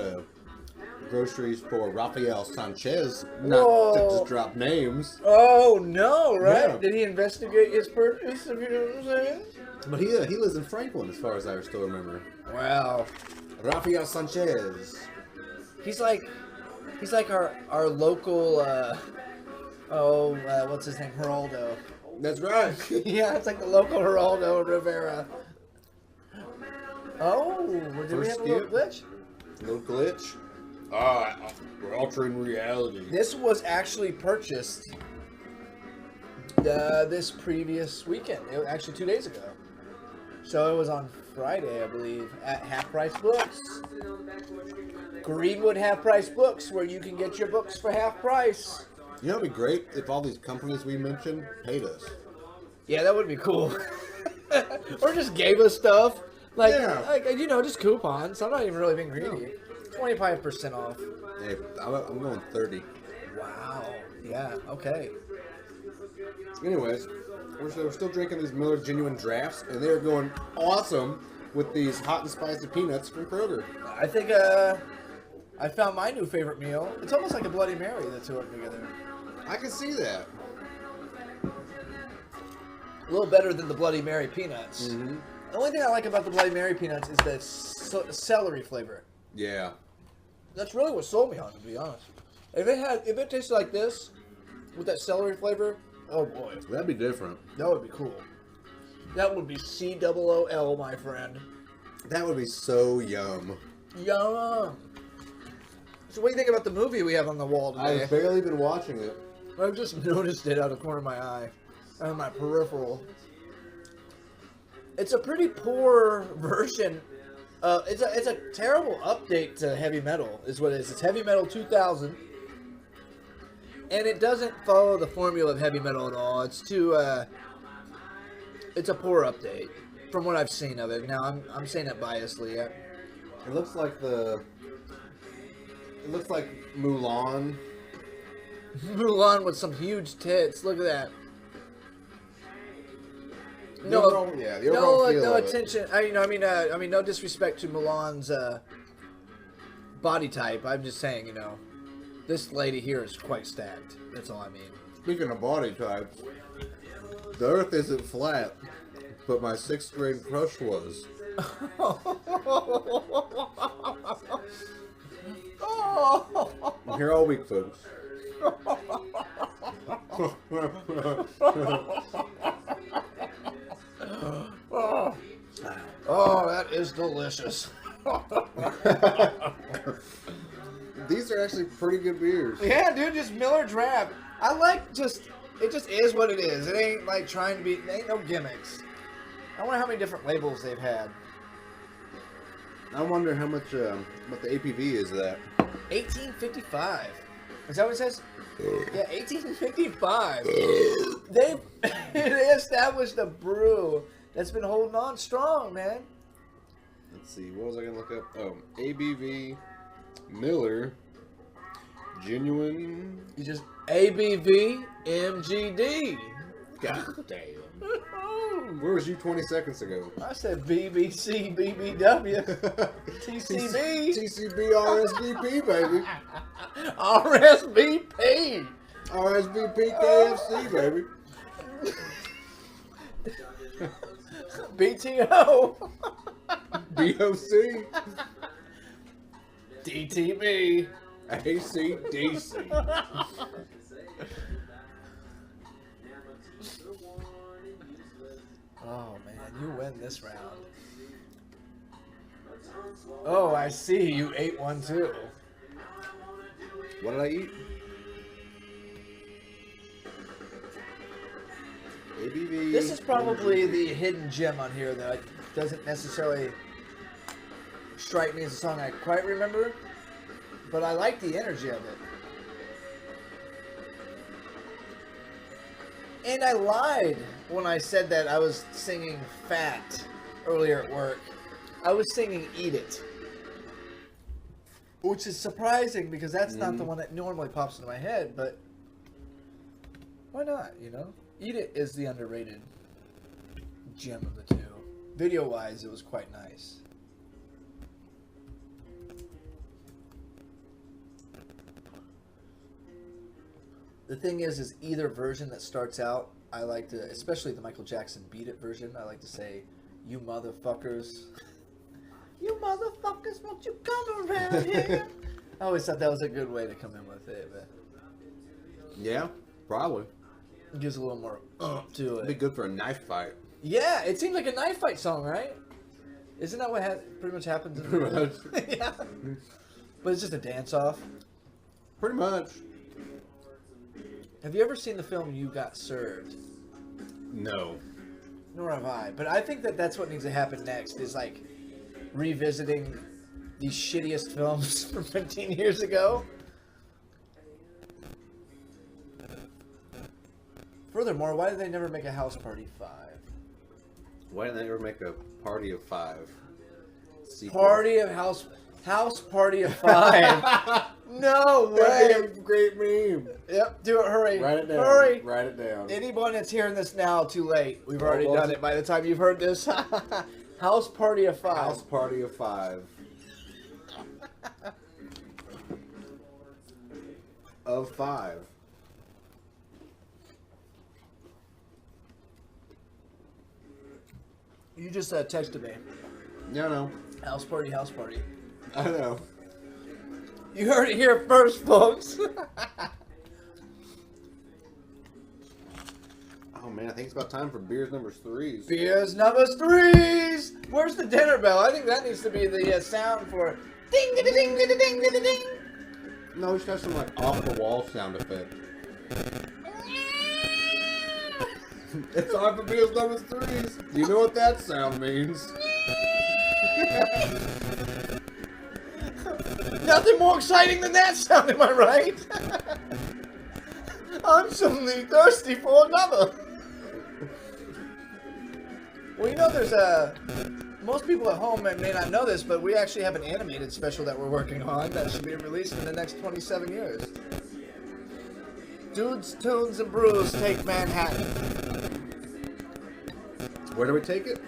groceries for Rafael Sanchez, not to just drop names. Oh, no, right? Yeah. Did he investigate his purchase, if you know what I'm saying? But he lives in Franklin, as far as I still remember. Wow. Rafael Sanchez. He's like our local, what's his name? Geraldo. That's right. Yeah, it's like the local Geraldo Rivera. Oh, did we have a little glitch? Little glitch? We're altering reality. This was actually purchased this previous weekend. It was actually 2 days ago. So it was on Friday, I believe, at Half Price Books. Greenwood Half Price Books, where you can get your books for half price. You know, it'd be great if all these companies we mentioned paid us. Yeah, that would be cool. Or just gave us stuff. Like, Yeah. like, you know, just coupons. I'm not even really being greedy. 25% off. Hey, I'm going 30. Wow. Yeah. Okay. Anyways, we're still drinking these Miller Genuine Drafts, and they're going awesome with these hot and spicy peanuts from Kroger. I think I found my new favorite meal. It's almost like a Bloody Mary, the two of them together. I can see that. A little better than the Bloody Mary peanuts. Mm-hmm. The only thing I like about the Bloody Mary peanuts is the celery flavor. Yeah. That's really what sold me on it, to be honest. If it tasted like this, with that celery flavor, oh boy. That'd be different. That would be cool. That would be COOL, my friend. That would be so yum. Yum. So what do you think about the movie we have on the wall today? I've barely been watching it. I've just noticed it out of the corner of my eye. On my peripheral. It's a pretty poor version. It's a terrible update to heavy metal, is what it is. It's Heavy Metal 2000. And it doesn't follow the formula of heavy metal at all. It's too, it's a poor update from what I've seen of it. Now, I'm saying it biasly. Yeah. It looks like Mulan. Mulan with some huge tits. Look at that. The overall feel no of it. attention. I mean, no disrespect to Milan's body type. I'm just saying, you know, this lady here is quite stacked. That's all I mean. Speaking of body types, the Earth isn't flat, but my 6th grade crush was. I'm here all week, folks. Oh, that is delicious. These are actually pretty good beers. Yeah, dude, just Miller Draft. I like it just is what it is. It ain't like trying to be, there ain't no gimmicks. I wonder how many different labels they've had. I wonder how much, what the APV is of that. 1855. Is that what it says? Yeah, 1855. They established a brew that's been holding on strong, man. Let's see, what was I going to look up? Oh, ABV, Miller, Genuine. You just ABV MGD. God damn. Where was you 20 seconds ago? I said BBC, BBW, TCB, TCB, RSVP, baby. RSVP. RSVP, KFC, baby. BTO. DOC. DTB. ACDC. Oh man, you win this round. Oh, I see. You ate one too. What did I eat? ABV. This is probably the hidden gem on here that doesn't necessarily strike me as a song I quite remember, but I like the energy of it. And I lied when I said that I was singing Fat earlier at work. I was singing Eat It. Which is surprising because that's not the one that normally pops into my head, but why not, you know? Eat It is the underrated gem of the two. Video-wise, it was quite nice. The thing is either version that starts out, I like to, especially the Michael Jackson Beat It version, I like to say, you motherfuckers. You motherfuckers, won't you come around here? I always thought that was a good way to come in with it, but Yeah, probably. it gives a little more to It'd be it. good for a knife fight. Yeah, it seems like a knife fight song, right? Isn't that what pretty much happens in the Pretty much. Yeah. But it's just a dance-off. Pretty much. Have you ever seen the film You Got Served? No. Nor have I. But I think that that's what needs to happen next, is like revisiting these shittiest films from 15 years ago. Furthermore, why did they never make a House Party 5? Why didn't they ever make a party of 5? sequel. House Party of 5. No way. That'd be a great meme. Yep, do it, hurry. Write it down. Hurry. Write it down. Anyone that's hearing this now, too late. We've already done it by the time you've heard this. House Party of 5. House Party of 5. Of 5. You just texted me. Yeah, I know. House Party, House Party. I know. You heard it here first, folks. Oh man, I think it's about time for beers number 3s. Beers number 3s. Where's the dinner bell? I think that needs to be the sound for ding ding ding ding ding ding ding. No, we should have some like off the wall sound effect. It's time for beers number 3s. Do you know what that sound means? Nothing more exciting than that sound, am I right? I'm suddenly thirsty for another. Well, you know, there's most people at home may not know this, but we actually have an animated special that we're working on that should be released in the next 27 years. Dudes, Tunes, and Brews take Manhattan. Where do we take it?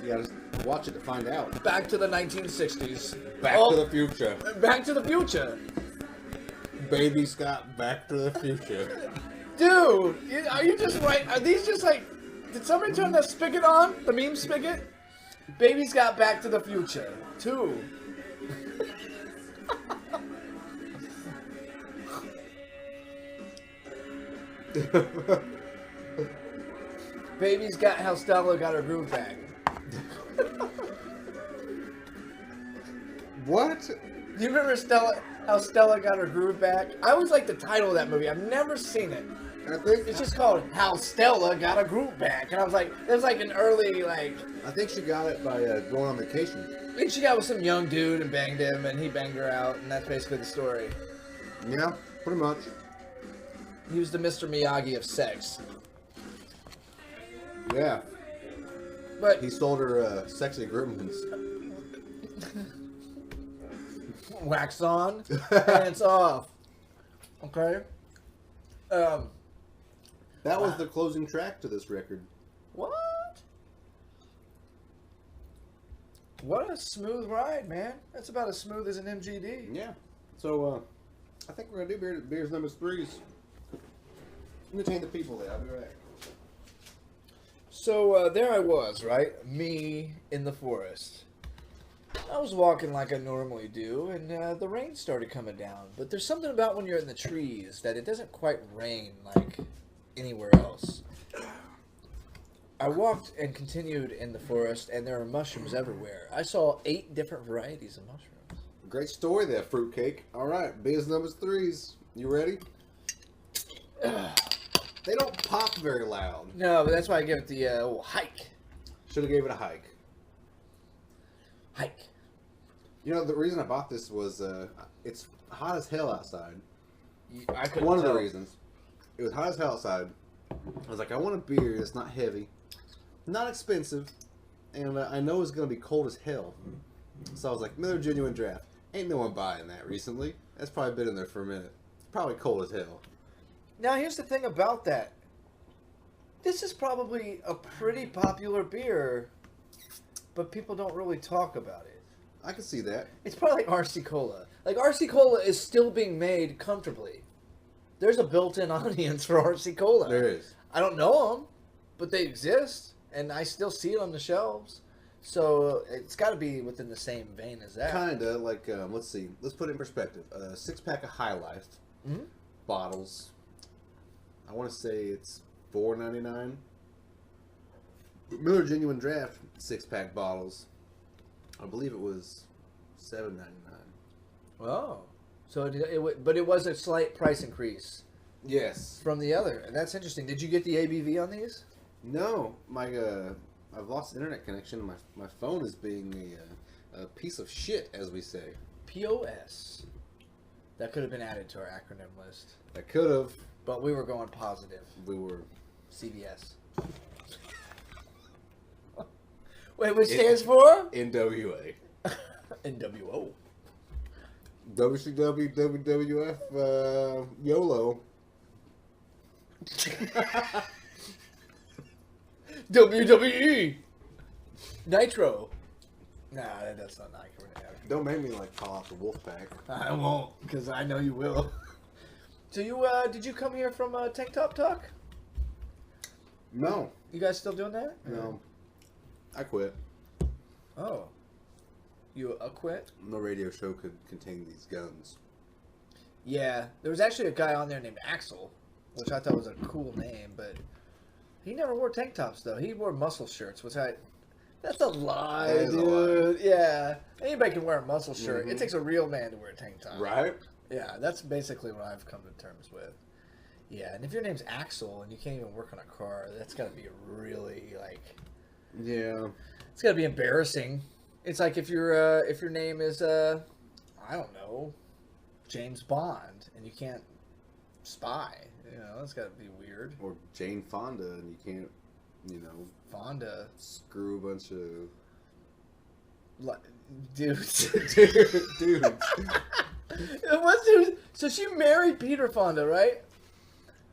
You gotta watch it to find out. Back to the 1960s. Back to the future. Back to the future. Baby Scott, Back to the Future. Dude, are you just right? Are these just like... Did somebody turn the spigot on? The meme spigot? Baby's got Back to the Future. 2. Baby's got how Stella got her groove back. What? Do you remember how Stella got her groove back? I always like the title of that movie. I've never seen it. I think It's just called How Stella Got Her Groove Back. And I was like, it was like an early, like... I think she got it by going on vacation. I think she got with some young dude and banged him, and he banged her out, and that's basically the story. Yeah, pretty much. He was the Mr. Miyagi of sex. Yeah. But He sold her sexy gremlins. wax on, pants off. Okay? That was the closing track to this record. What? What a smooth ride, man. That's about as smooth as an MGD. Yeah. So, I think we're going to do beers number 3s. Entertain the people there. I'll be right back. So, there I was, right? Me in the forest. I was walking like I normally do, and the rain started coming down. But there's something about when you're in the trees that it doesn't quite rain like anywhere else. I walked and continued in the forest, and there are mushrooms everywhere. I saw 8 different varieties of mushrooms. Great story there, Fruitcake. All right, beers number 3s. You ready? They don't pop very loud. No, but that's why I give it the hike. Should have gave it a hike. Hike. You know, the reason I bought this was it's hot as hell outside. I couldn't One of tell. the reasons. It was hot as hell outside. I was like, I want a beer that's not heavy, not expensive, and I know it's going to be cold as hell. So I was like, Miller Genuine Draft. Ain't no one buying that recently. That's probably been in there for a minute. It's probably cold as hell. Now, here's the thing about that. This is probably a pretty popular beer, but people don't really talk about it. I can see that. It's probably like RC Cola. Like, RC Cola is still being made comfortably. There's a built-in audience for RC Cola. There is. I don't know them, but they exist, and I still see it on the shelves. So it's got to be within the same vein as that. Kinda, like, let's see. Let's put it in perspective. A 6-pack of High Life bottles. I want to say it's $4.99. Miller Genuine Draft 6-pack bottles. I believe it was $7.99. Oh. So but it was a slight price increase Yes. from the other. And that's interesting. Did you get the ABV on these? No, my I've lost internet connection. My phone is being a piece of shit, as we say. POS. That could have been added to our acronym list. I could have. But we were going positive. We were. CBS. Wait, which stands for? NWA. NWO. WCW, WWF, YOLO. WWE. Nitro. Nah, that's not Nitro. Don't make me like call out the Wolfpack. I won't, because I know you will. So you, did you come here from Tank Top Talk? No. You guys still doing that? No. I quit. Oh. You quit? No radio show could contain these guns. Yeah. There was actually a guy on there named Axel, which I thought was a cool name, but he never wore tank tops, though. He wore muscle shirts, which that's a lie, That is a dude. Yeah. Anybody can wear a muscle shirt. Mm-hmm. It takes a real man to wear a tank top. Right? Yeah, that's basically what I've come to terms with. Yeah, and if your name's Axel and you can't even work on a car, that's got to be really, like... Yeah. It's got to be embarrassing. It's like if your name is, I don't know, James Bond, and you can't spy. You know, that's got to be weird. Or Jane Fonda, and you can't, Fonda. screw a bunch of... Dudes. Dude. So she married Peter Fonda, right?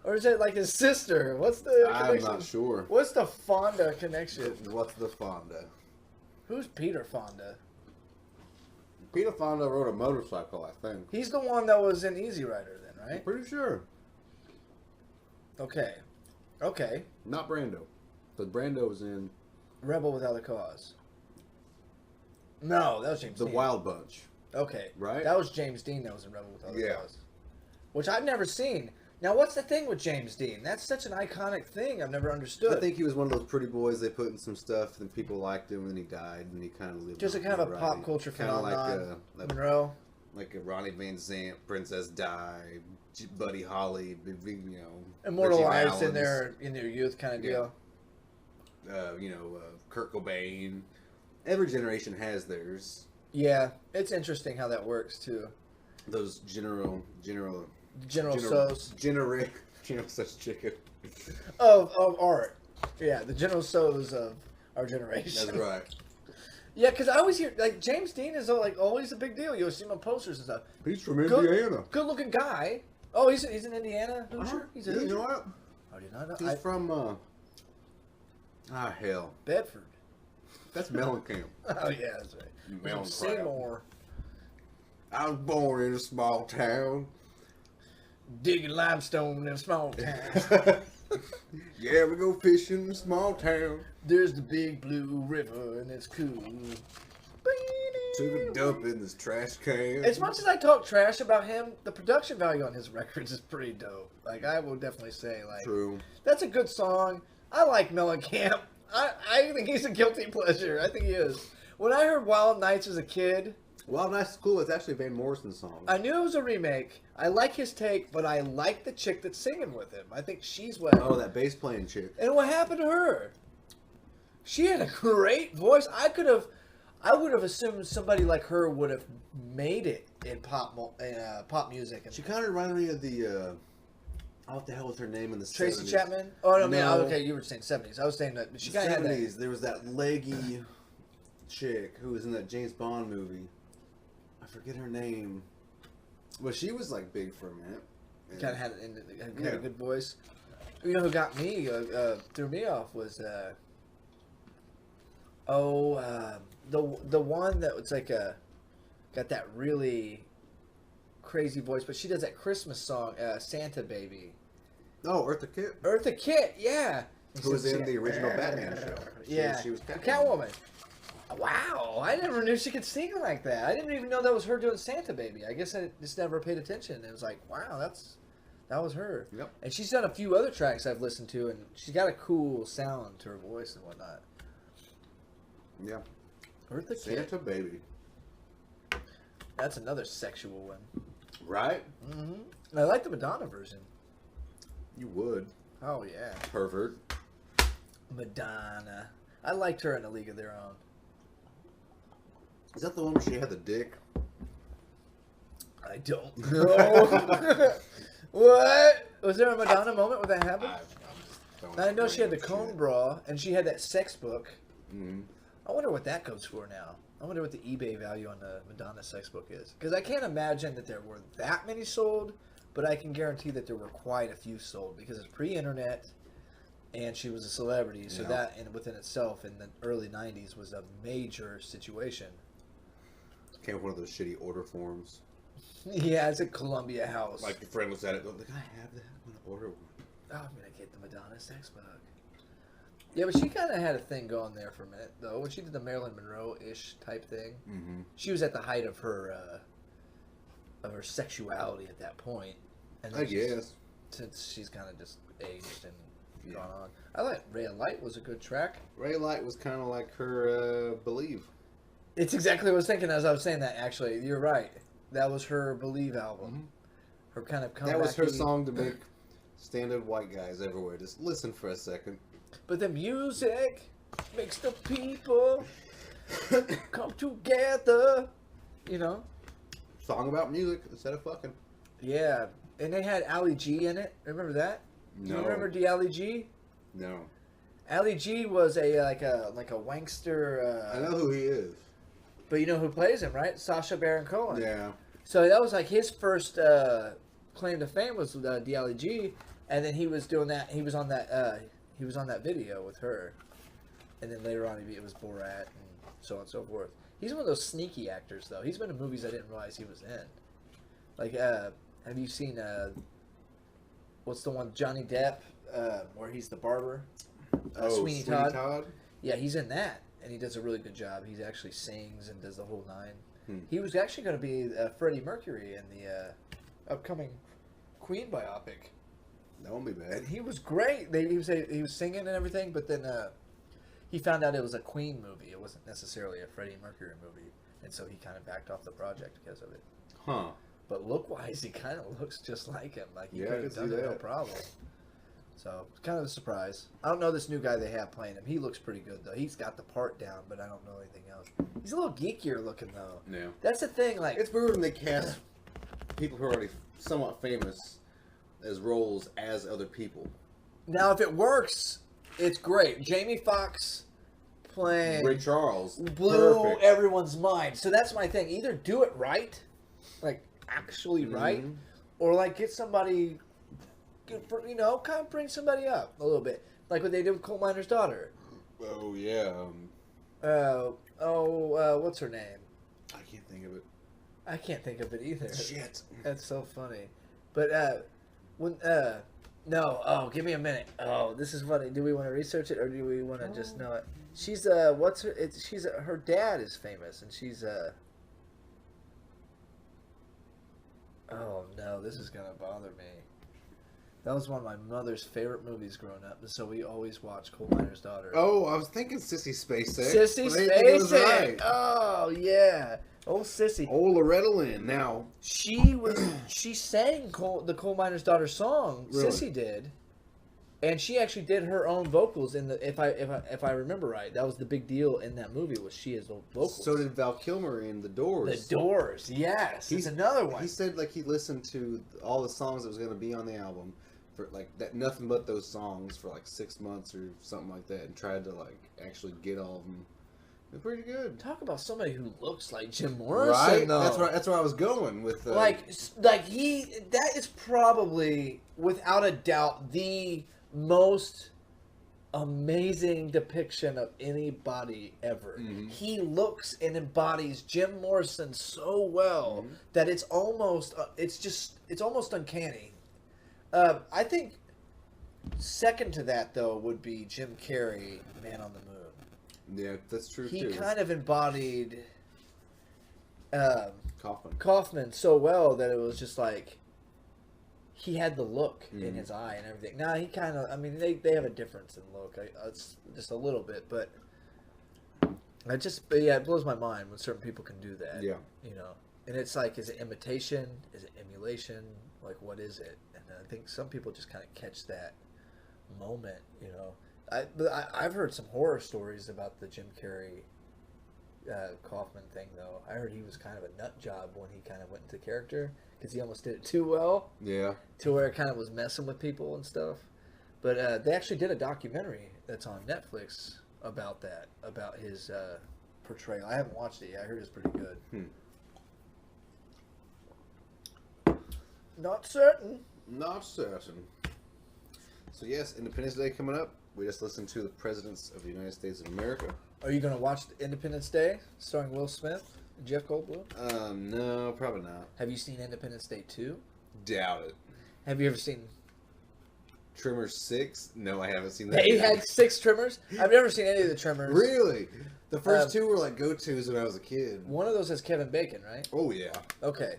Or is it like his sister? What's the connection? I'm not sure. What's the Fonda connection? What's the Fonda? Who's Peter Fonda? Peter Fonda rode a motorcycle, I think. He's the one that was in Easy Rider then, I'm right? pretty sure. Okay. Not Brando. But Brando was in Rebel Without a Cause. No, that was James The Dean. Wild Bunch. Okay. Right? That was James Dean that was in Rebel Without a Yeah. Cause. Which I've never seen. Now, what's the thing with James Dean? That's such an iconic thing. I've never understood. I think he was one of those pretty boys they put in some stuff, and people liked him, and he died, and he kind of lived. Just a kind of a pop culture phenomenon. Monroe. Like a Ronnie Van Zant, Princess Di, Buddy Holly, Immortalized Richie in their youth kind of deal. Kurt Cobain. Every generation has theirs. Yeah, it's interesting how that works too. Those General So's. General So's chicken. Of art. Yeah, the General So's of our generation. That's right. Yeah, because I always hear, like, James Dean is, like, always a big deal. You'll see him on posters and stuff. He's from Indiana. Good-looking guy. Oh, he's in Indiana? Hoosier? He's a Hoosier? You know what? Oh, did not know? He's from, hell. Bedford. That's Mellencamp. Oh, yeah, that's right. He's from Mellencamp. Seymour. I was born in a small town. Digging limestone in a small town. Yeah, we go fishing in a small town. There's the big blue river, and it's cool. Took a dump in this trash can. As much as I talk trash about him, the production value on his records is pretty dope. Like, I will definitely say, like... True. That's a good song. I like Mellencamp. I think he's a guilty pleasure. I think he is. When I heard Wild Nights as a kid... Wild Nights is cool. It's actually a Van Morrison song. I knew it was a remake. I like his take, but I like the chick that's singing with him. I think she's what... Oh, that bass playing chick. And what happened to her? She had a great voice. I would have assumed somebody like her would have made it in pop music. She kind of reminded me of the... what the hell was her name in the Tracy 70s? Chapman? Oh, no, No. okay, you were saying 70s. I was saying that she The kind of had 70s, that. there was that leggy chick who was in that James Bond movie. I forget her name. Well, she was like big for a minute. Kind of had a good voice. You know who got me, threw me off was, the one that was like got that really crazy voice, but she does that Christmas song, Santa Baby. Oh, Eartha Kitt. Eartha Kitt, yeah. Who was in the original Batman show. Yeah, She was Catwoman. Wow, I never knew she could sing like that. I didn't even know that was her doing Santa Baby. I guess I just never paid attention. It was like, wow, that was her. Yep. And she's done a few other tracks I've listened to, and she's got a cool sound to her voice and whatnot. Yeah. Eartha Kitt. Santa Baby. That's another sexual one. Right? Mm-hmm. I like the Madonna version. You would. Oh, yeah. Pervert. Madonna. I liked her in A League of Their Own. Is that the one where she had the dick? I don't know. What? Was there a Madonna moment where that happened? I know she had the cone bra, and she had that sex book. Mm-hmm. I wonder what that goes for now. I wonder what the eBay value on the Madonna sex book is. Because I can't imagine that there were that many sold, but I can guarantee that there were quite a few sold because it's pre-internet, and she was a celebrity. So that, and within itself, in the early '90s, was a major situation. Came with one of those shitty order forms. Yeah, it's a Columbia House. Like your friend looks at it, goes, "Can I have that? I'm gonna order one." Oh, I'm gonna get the Madonna sex book. Yeah, but she kind of had a thing going there for a minute, though. When she did the Marilyn Monroe-ish type thing, she was at the height of her sexuality at that point. And I guess. Since she's kind of just aged and gone on. I like Ray of Light was a good track. Ray of Light was kind of like her Believe. It's exactly what I was thinking as I was saying that, actually. You're right. That was her Believe album. Her kind of comeback. That was her song to make standard white guys everywhere just listen for a second. But the music makes the people come together, you know? Song about music instead of fucking. Yeah, and they had Ali G in it. Remember that? No. You remember the Ali G? No. Ali G was like a wankster. I know who he is. But you know who plays him, right? Sacha Baron Cohen. Yeah. So that was like his first claim to fame was the Ali G, and then he was doing that. He was on that. He was on that video with her, and then later on it was Borat and so on and so forth. He's one of those sneaky actors, though. He's been in movies I didn't realize he was in. Like, have you seen what's the one Johnny Depp where he's the barber? Sweeney Todd. Yeah, he's in that, and he does a really good job. He actually sings and does the whole nine. He was actually going to be Freddie Mercury in the upcoming Queen biopic. That won't be bad. And he was great. He was singing and everything, but then he found out it was a Queen movie. It wasn't necessarily a Freddie Mercury movie, and so he kind of backed off the project because of it. Huh. But look-wise, he kind of looks just like him. Like he Yeah, could have done it no problem. So it's kind of a surprise. I don't know this new guy they have playing him. He looks pretty good though. He's got the part down, but I don't know anything else. He's a little geekier looking though. Yeah. That's the thing. Like it's weird when they cast people who are already somewhat famous as roles as other people. Now, if it works, it's great. Jamie Foxx playing Ray Charles blew everyone's mind. So that's my thing. Either do it right, like actually right, or like get somebody, you know, kind of bring somebody up a little bit, like what they did with Coal Miner's Daughter. Oh yeah. What's her name? I can't think of it. I can't think of it either. Shit. That's so funny. But give me a minute. Oh, this is funny. Do we want to research it or do we want to just know it? She's her dad is famous and she's oh no, this is gonna bother me. That was one of my mother's favorite movies growing up, and so we always watched Coal Miner's Daughter. Oh, I was thinking Sissy Spacek. Sissy Spacek. Right. Oh yeah. Oh, Sissy. Oh, Loretta Lynn. Now she sang the Coal Miner's Daughter song. Really? Sissy did, and she actually did her own vocals in the. If I remember right, that was the big deal in that movie was she as vocals. So did Val Kilmer in The Doors. The Doors, yes. He's another one. He said like he listened to all the songs that was going to be on the album for like that, nothing but those songs for like 6 months or something like that, and tried to like actually get all of them. They're pretty good. Talk about somebody who looks like Jim Morrison, right? though. That's where I was going with. That is probably without a doubt the most amazing depiction of anybody ever. He looks and embodies Jim Morrison so well that it's almost uncanny. I think second to that though would be Jim Carrey, Man on the Moon. Yeah, that's true He too. kind of embodied Kaufman so well that it was just like he had the look in his eye and everything. Now he kind of, I mean, they have a difference in look. It's just a little bit, but it blows my mind when certain people can do that. Yeah, you know, and it's like, is it imitation? Is it emulation? Like, what is it? And I think some people just kind of catch that moment, you know. I've heard some horror stories about the Jim Carrey Kaufman thing, though. I heard he was kind of a nut job when he kind of went into character because he almost did it too well. Yeah. To where it kind of was messing with people and stuff. But they actually did a documentary that's on Netflix about that, about his portrayal. I haven't watched it yet. I heard it's pretty good. Not certain. Not certain. So yes, Independence Day coming up. We just listened to the Presidents of the United States of America. Are you going to watch Independence Day, starring Will Smith and Jeff Goldblum? No, probably not. Have you seen Independence Day 2? Doubt it. Have you ever seen... Tremors 6? No, I haven't seen that. They had 6 Tremors? I've never seen any of the Tremors. Really? The first 2 were like go-tos when I was a kid. One of those has Kevin Bacon, right? Oh, yeah. Okay.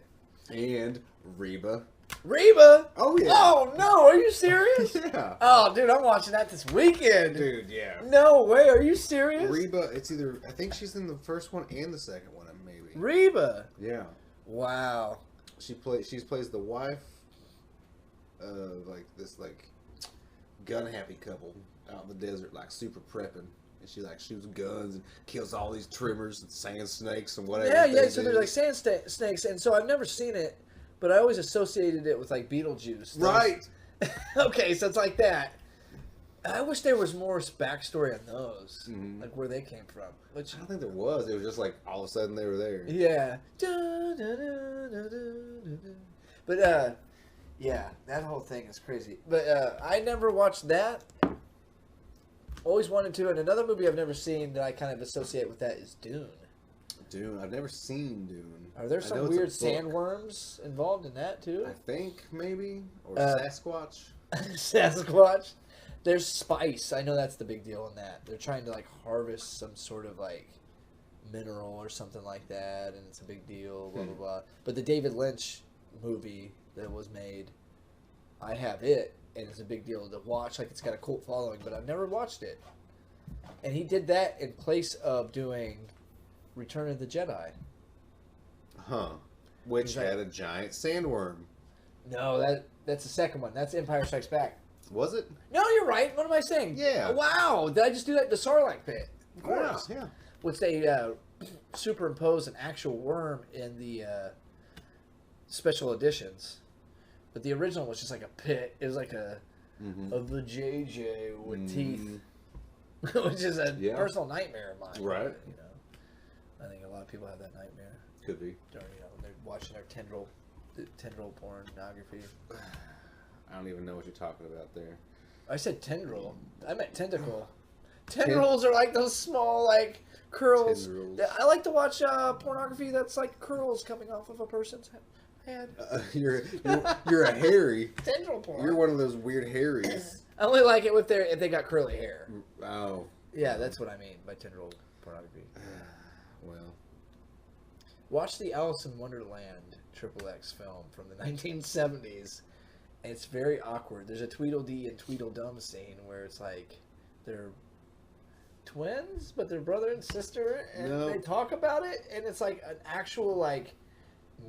And Reba. Reba? Oh, yeah. Oh, no. Are you serious? Yeah. Oh, dude, I'm watching that this weekend. Dude, yeah. No way. Are you serious? Reba, it's either... I think she's in the first one and the second one, maybe. Reba? Yeah. Wow. She plays the wife of, like, this, like, gun-happy couple out in the desert, like, super prepping. And she, like, shoots guns and kills all these trimmers and sand snakes and whatever. Yeah, so there's, like, sand snakes. And so I've never seen it. But I always associated it with, like, Beetlejuice. Right. Okay, so it's like that. I wish there was more backstory on those. Mm-hmm. Like, where they came from. Which, I don't think there was. It was just, like, all of a sudden they were there. yeah. But, yeah, that whole thing is crazy. But, I never watched that. Always wanted to. And another movie I've never seen that I kind of associate with that is Dune. Dune. I've never seen Dune. Are there some weird sandworms involved in that too? I think maybe, or Sasquatch. Sasquatch. There's spice. I know that's the big deal in that. They're trying to like harvest some sort of like mineral or something like that, and it's a big deal. Blah blah blah. But the David Lynch movie that was made, I have it, and it's a big deal to watch. Like it's got a cult following, but I've never watched it. And he did that in place of doing Return of the Jedi. Huh. Which had a giant sandworm. No, that's the second one. That's Empire Strikes Back. Was it? No, you're right. What am I saying? Yeah. Wow. Did I just do that? The Sarlacc pit. Of course. Yeah. Which they superimpose an actual worm in the special editions. But the original was just like a pit. It was like a the JJ with teeth. Which is a personal nightmare of mine. Right. You know, I think a lot of people have that nightmare. Could be. During, you know, when they're watching their tendril pornography. I don't even know what you're talking about there. I said tendril. I meant tentacle. Tendrils are like those small, like, curls. Tendrils. I like to watch pornography that's like curls coming off of a person's head. You're a hairy. Tendril porn. You're one of those weird hairies. I only like it if they got curly hair. Oh. Yeah, that's what I mean by tendril pornography. Well. Watch the Alice in Wonderland XXX film from the 1970s. And it's very awkward. There's a Tweedledee and Tweedledum scene where it's like they're twins, but they're brother and sister, and they talk about it, and it's like an actual like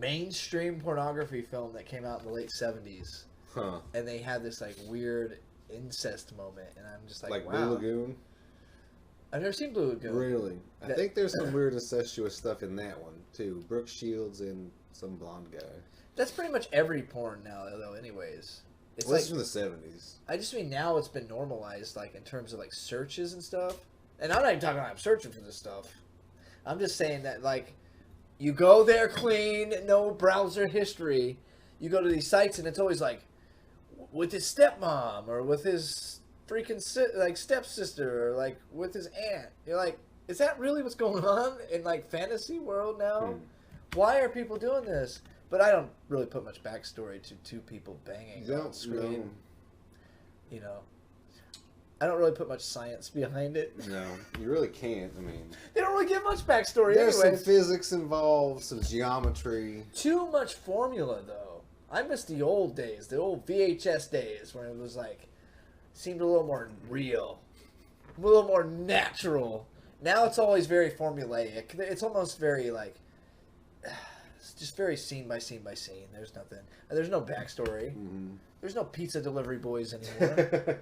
mainstream pornography film that came out in the late 70s. Huh. And they had this like weird incest moment, and I'm just like wow. Blue Lagoon? I've never seen Blue Lagoon. Really? I think there's some weird incestuous stuff in that one, too. Brooke Shields and some blonde guy. That's pretty much every porn now, though, anyways. It's well, like, from the 70s. I just mean now it's been normalized, like, in terms of, like, searches and stuff. And I'm not even talking about I'm searching for this stuff. I'm just saying that, like, you go there clean, no browser history. You go to these sites, and it's always, like, with his stepmom, or with his freaking, like, stepsister, or, like, with his aunt. You're like, is that really what's going on in, like, fantasy world now? Why are people doing this? But I don't really put much backstory to two people banging on screen. No. You know, I don't really put much science behind it. No, you really can't. I mean, they don't really give much backstory. There's some physics involved, some geometry. Too much formula, though. I miss the old days, the old VHS days, where it was like seemed a little more real, a little more natural. Now it's always very formulaic. It's almost very like. It's just very scene by scene by scene. There's nothing. There's no backstory. There's no pizza delivery boys anymore.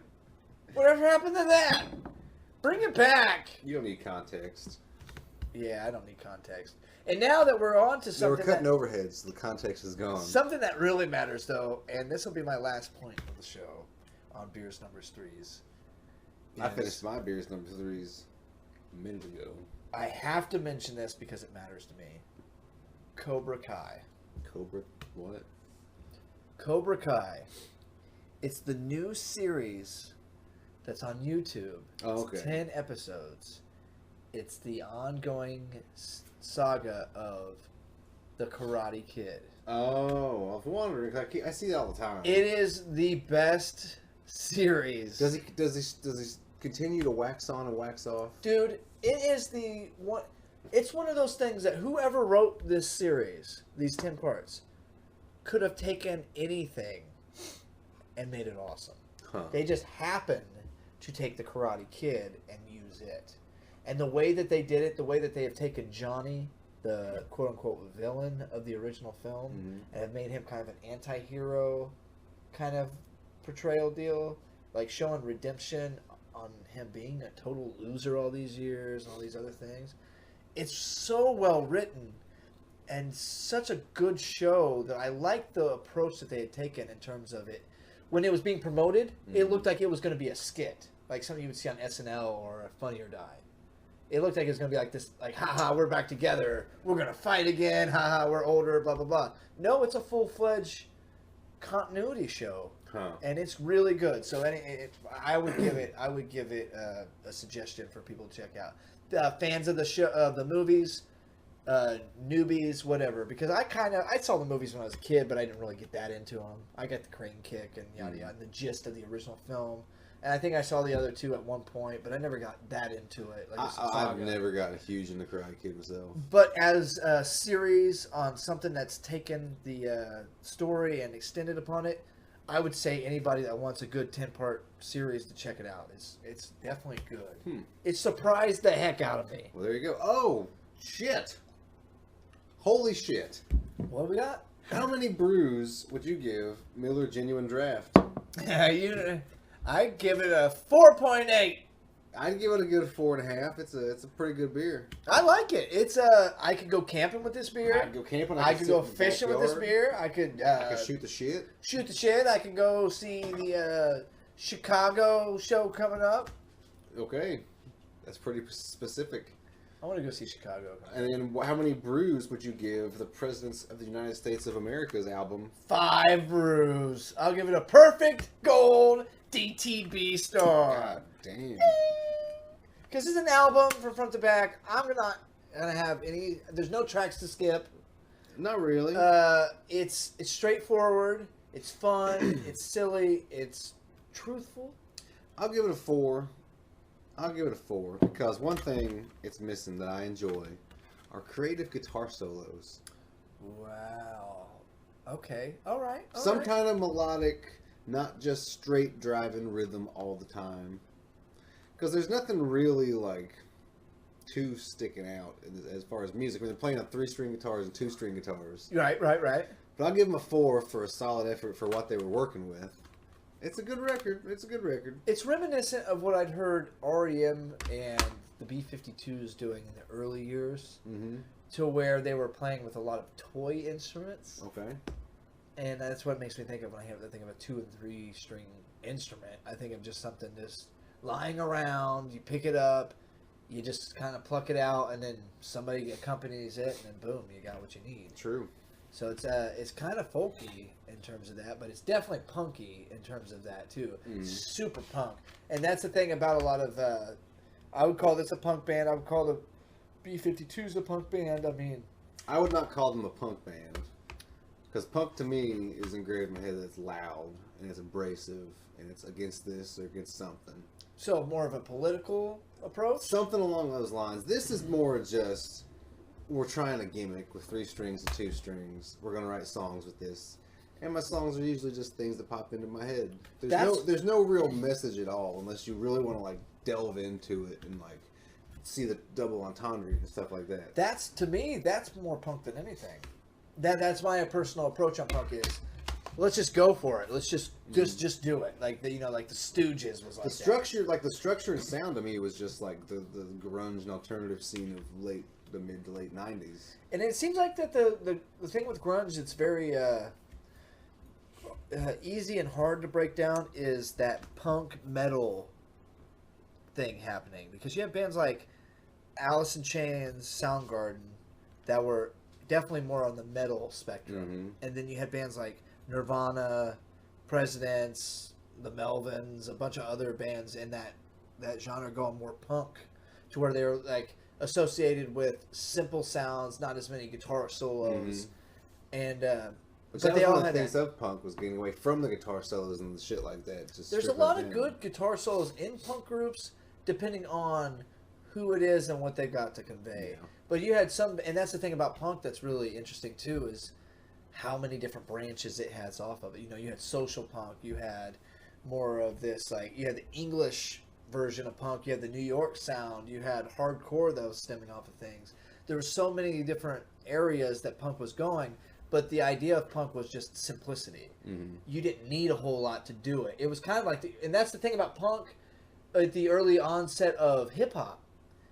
Whatever happened to that? Bring it back. You don't need context. Yeah, I don't need context. And now that we're on to something, we're cutting overheads. The context is gone. Something that really matters, though, and this will be my last point of the show on Beers Numbers Threes. I finished my Beers Number 3s a minute ago. I have to mention this because it matters to me. Cobra Kai. Cobra what? Cobra Kai. It's the new series that's on YouTube. Oh, okay. It's 10 episodes. It's the ongoing saga of the Karate Kid. Oh, I was wondering. I see that all the time. It is the best series. Does he continue to wax on and wax off? Dude, it is the one. It's one of those things that whoever wrote this series, these 10 parts, could have taken anything and made it awesome. Huh. They just happened to take the Karate Kid and use it. And the way that they did it, the way that they have taken Johnny, the quote-unquote villain of the original film, and have made him kind of an anti-hero kind of portrayal deal, like showing redemption on him being a total loser all these years and all these other things. It's so well written and such a good show that I like the approach that they had taken in terms of it. When it was being promoted, it looked like it was going to be a skit, like something you would see on SNL or Funny or Die. It looked like it was going to be like this, like, haha, we're back together. We're going to fight again. Haha, we're older, blah, blah, blah. No, it's a full-fledged continuity show. Huh. And it's really good. So I would give it a suggestion for people to check out. Fans of the show, of the movies, newbies, whatever. Because I saw the movies when I was a kid, but I didn't really get that into them. I got the crane kick and yada yada, and the gist of the original film. And I think I saw the other two at one point, but I never got that into it. Like I've never gotten huge into Karate Kid myself. But as a series on something that's taken the story and extended upon it, I would say anybody that wants a good 10-part series to check it out. It's definitely good. It surprised the heck out of me. Well, there you go. Oh, shit. Holy shit. What do we got? How many brews would you give Miller Genuine Draft? I give it a 4.8. I'd give it a good 4.5. It's a pretty good beer. I like it. I could go camping with this beer. I'd go camping. I could go fishing with this beer. I could shoot the shit. Shoot the shit. I could go see the Chicago show coming up. Okay, that's pretty specific. I want to go see Chicago. And then how many brews would you give the Presidents of the United States of America's album? 5 brews. I'll give it a perfect gold DTB star. God damn. Because it's an album from front to back. I'm not gonna have any. There's no tracks to skip. Not really. It's straightforward. It's fun. It's silly. It's truthful. I'll give it a 4. Because one thing it's missing that I enjoy are creative guitar solos. Wow. Okay. All right. Some kind of melodic, not just straight driving rhythm all the time. Because there's nothing really like too sticking out as far as music. When they're playing on 3-string guitars and 2-string guitars. Right. But I'll give them a 4 for a solid effort for what they were working with. It's a good record. It's reminiscent of what I'd heard REM and the B-52s doing in the early years, to where they were playing with a lot of toy instruments. Okay. And that's what makes me think of when I think of a 2- and 3-string instrument. I think of just something just lying around. You pick it up, you just kind of pluck it out, and then somebody accompanies it, and then boom, you got what you need. True. So it's kind of folky in terms of that, but it's definitely punky in terms of that too. Super punk, and that's the thing about a lot of. I would call this a punk band. I would call the B-52s a punk band. I mean, I would not call them a punk band, because punk to me is engraved in my head that it's loud and it's abrasive and it's against this or against something. So more of a political approach. Something along those lines. This is more just. We're trying a gimmick with 3 strings and 2 strings. We're going to write songs with this. And my songs are usually just things that pop into my head. There's no real message at all unless you really want to like delve into it and like see the double entendre and stuff like that. That's, to me, that's more punk than anything. That's my personal approach on punk is, let's just go for it. Let's just do it. Like like the Stooges was like the structure, that. Like the structure and sound to me was just like the grunge and alternative scene of the mid to late 90s. And it seems like that the thing with grunge, it's very easy and hard to break down, is that punk metal thing happening. Because you have bands like Alice in Chains, Soundgarden, that were definitely more on the metal spectrum. And then you had bands like Nirvana, Presidents, the Melvins, a bunch of other bands in that genre going more punk, to where they were like associated with simple sounds, not as many guitar solos, and but they all had things of punk was getting away from the guitar solos and shit like that. There's a lot of good guitar solos in punk groups, depending on who it is and what they got to convey. Yeah. But you had some, and that's the thing about punk that's really interesting too, is how many different branches it has off of it. You know, you had social punk, you had more of this, like, you had the English version of punk, you had the New York sound, you had hardcore that was stemming off of things. There were so many different areas that punk was going, but the idea of punk was just simplicity. You didn't need a whole lot to do it. It was kind of like, and that's the thing about punk at the early onset of hip-hop.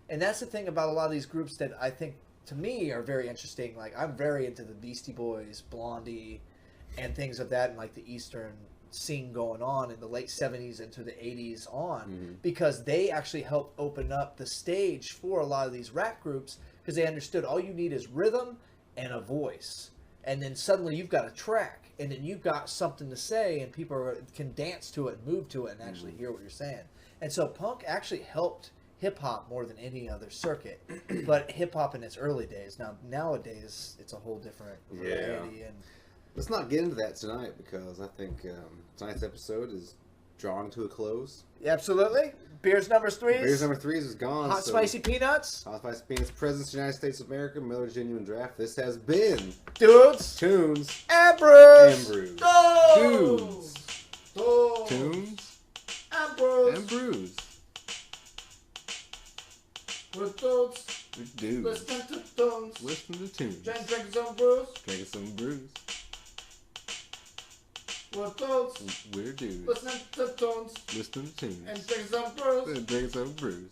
And that's the thing about a lot of these groups that I think, to me, are very interesting. Like, I'm very into the Beastie Boys, Blondie, and things of that, and like the Eastern scene going on in the late 70s into the 80s on, because they actually helped open up the stage for a lot of these rap groups, because they understood all you need is rhythm and a voice. And then suddenly you've got a track, and then you've got something to say, and people can dance to it, move to it, and actually hear what you're saying. And so punk actually helped hip-hop more than any other circuit. But hip-hop in its early days. Now, nowadays, it's a whole different variety. And let's not get into that tonight, because I think tonight's episode is drawing to a close. Absolutely. Beers number 3s. Beers number 3s is gone. Hot Spicy Peanuts. Hot Spicy Peanuts. Presidents of the United States of America. Miller Genuine Draft. This has been Dudes. Tunes. And Brews. And Brews. Dudes. Tunes. And Brews. And Brews. We're dudes. We're dudes. Listen to tunes. Listen to tunes. Drinking some brews. Drinking some brews. We're dudes. We're dudes. Listening to tunes. Listening to tunes. And drinking some brews. And drinking some brews.